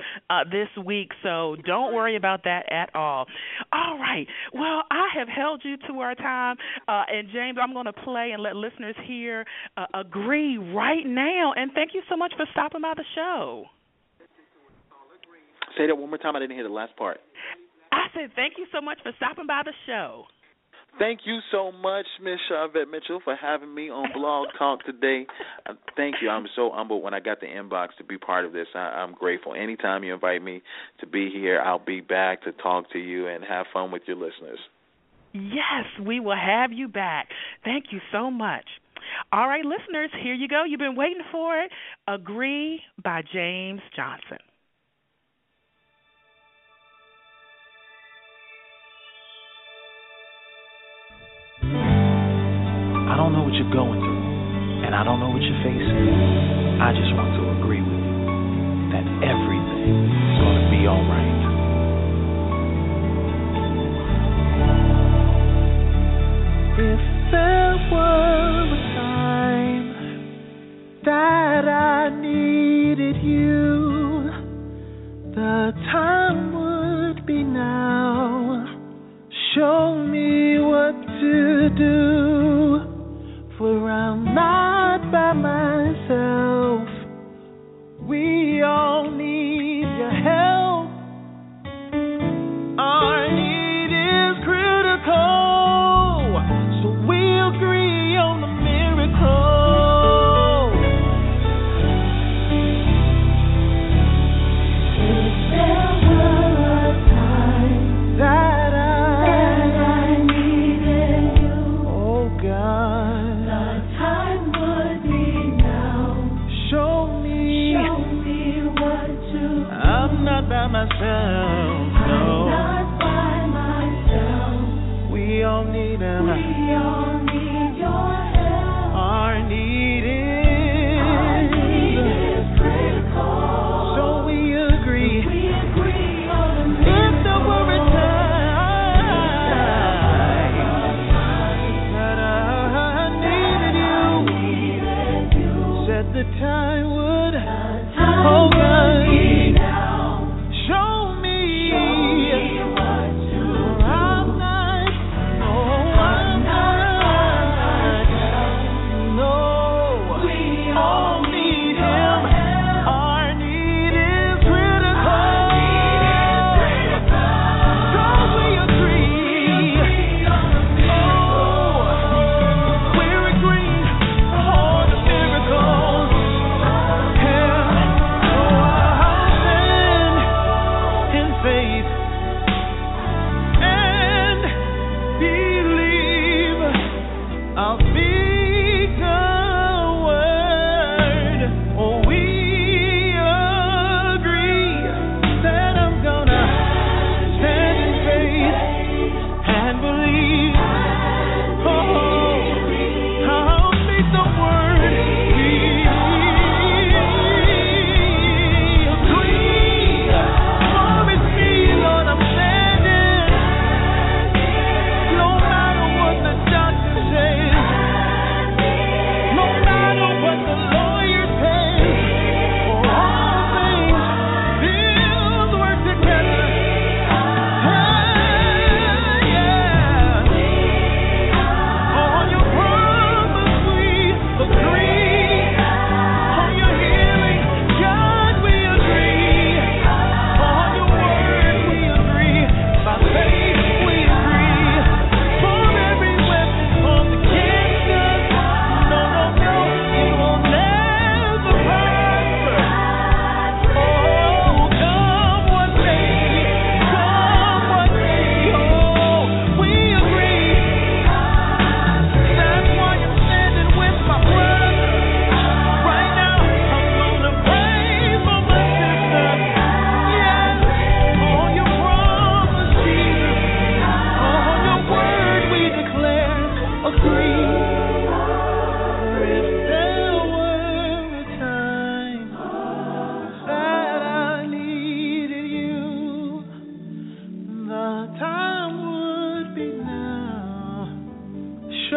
F: this week. So don't worry about that at all. All right. Well, I have held you to our time, and James, I'm going to play and let listeners hear Agree right now. And thank you so much for stopping by the show.
L: Say that one more time. I didn't hear the last part.
F: I said thank you so much for stopping by the show.
L: Thank you so much, Miss Charvette Mitchell, for having me on Blog Talk today. Thank you. I'm so humbled when I got the inbox to be part of this. I'm grateful. Anytime you invite me to be here, I'll be back to talk to you and have fun with your listeners.
F: Yes, we will have you back. Thank you so much. All right, listeners, here you go. You've been waiting for it. Agree by James Johnson.
M: I don't know what you're going through, and I don't know what you're facing. I just want to agree with you that everything is going to be all right.
H: If there were a time that I needed you, the time would be now. Show me what to do, for I'm not by myself. We all need your help. Our need is critical, so we agree on a miracle. If there were a time that I needed you, oh God, the time would be now. Show me what to do. I'm not by myself. No. I'm not by myself. We all need him. We all need your help. Our need is critical. So we agree. We agree on a miracle. If there were a time that I needed you, said the time would. Oh God. Show me what to do. I'm not. No.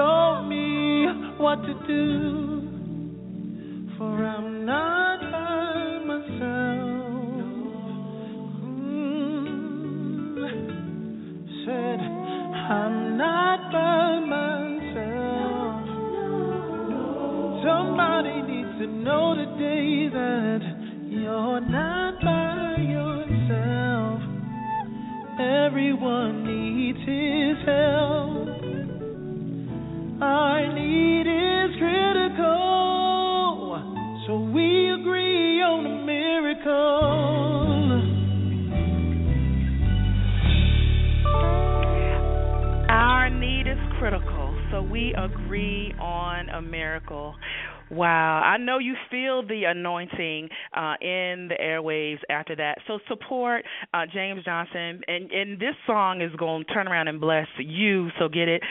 H: show me what to do, for I'm not by myself. Said I'm not by myself. Somebody needs to know today that you're not by yourself. Everyone needs his help. Our need is critical, so we agree on a miracle.
F: Our need is critical, so we agree on a miracle. Wow. I know you feel the anointing in the airwaves after that. So support James Johnson. And this song is going to turn around and bless you. So get it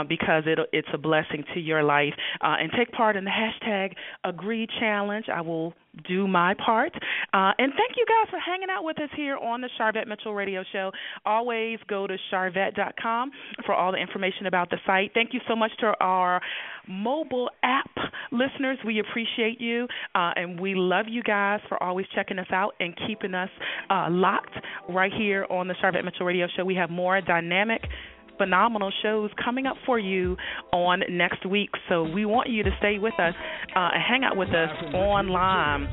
F: because it's a blessing to your life. And take part in the hashtag Agree Challenge. I will do my part. And thank you guys for hanging out with us here on the Sharvette Mitchell Radio Show. Always go to Sharvette.com for all the information about the site. Thank you so much to our mobile app listeners. We appreciate you, and we love you guys for always checking us out and keeping us locked right here on the Sharvette Mitchell Radio Show. We have more dynamic, phenomenal shows coming up for you on next week. So we want you to stay with us and hang out with us online.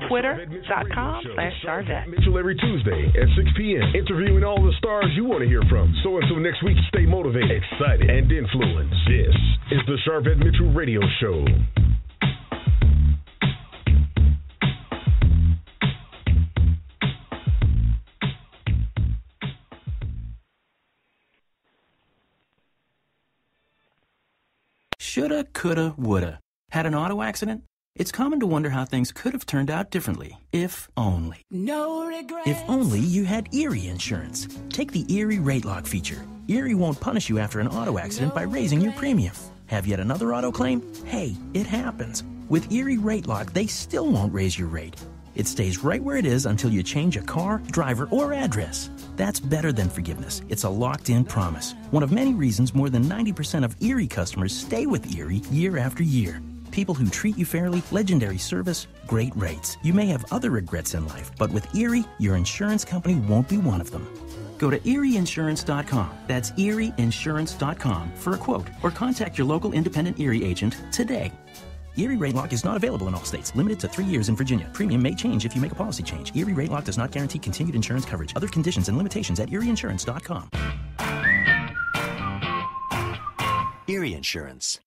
F: Twitter.com/Sharvette.
D: Mitchell every Tuesday at 6 p.m. interviewing all the stars you want to hear from. So until next week, stay motivated, excited, and influenced. This is the Sharvette Mitchell Radio Show.
A: Shoulda, coulda, woulda. Had an auto accident? It's common to wonder how things could have turned out differently, if only.
N: No regrets.
A: If only you had Erie Insurance. Take the Erie Rate Lock feature. Erie won't punish you after an auto accident by raising your premium. Have yet another auto claim? Hey, it happens. With Erie Rate Lock, they still won't raise your rate. It stays right where it is until you change a car, driver, or address. That's better than forgiveness. It's a locked-in promise. One of many reasons more than 90% of Erie customers stay with Erie year after year. People who treat you fairly, legendary service, great rates. You may have other regrets in life, but with Erie, your insurance company won't be one of them. Go to ErieInsurance.com. That's ErieInsurance.com for a quote, or contact your local independent Erie agent today. Erie Rate Lock is not available in all states. Limited to 3 years in Virginia. Premium may change if you make a policy change. Erie Rate Lock does not guarantee continued insurance coverage. Other conditions and limitations at ErieInsurance.com.
C: Erie Insurance.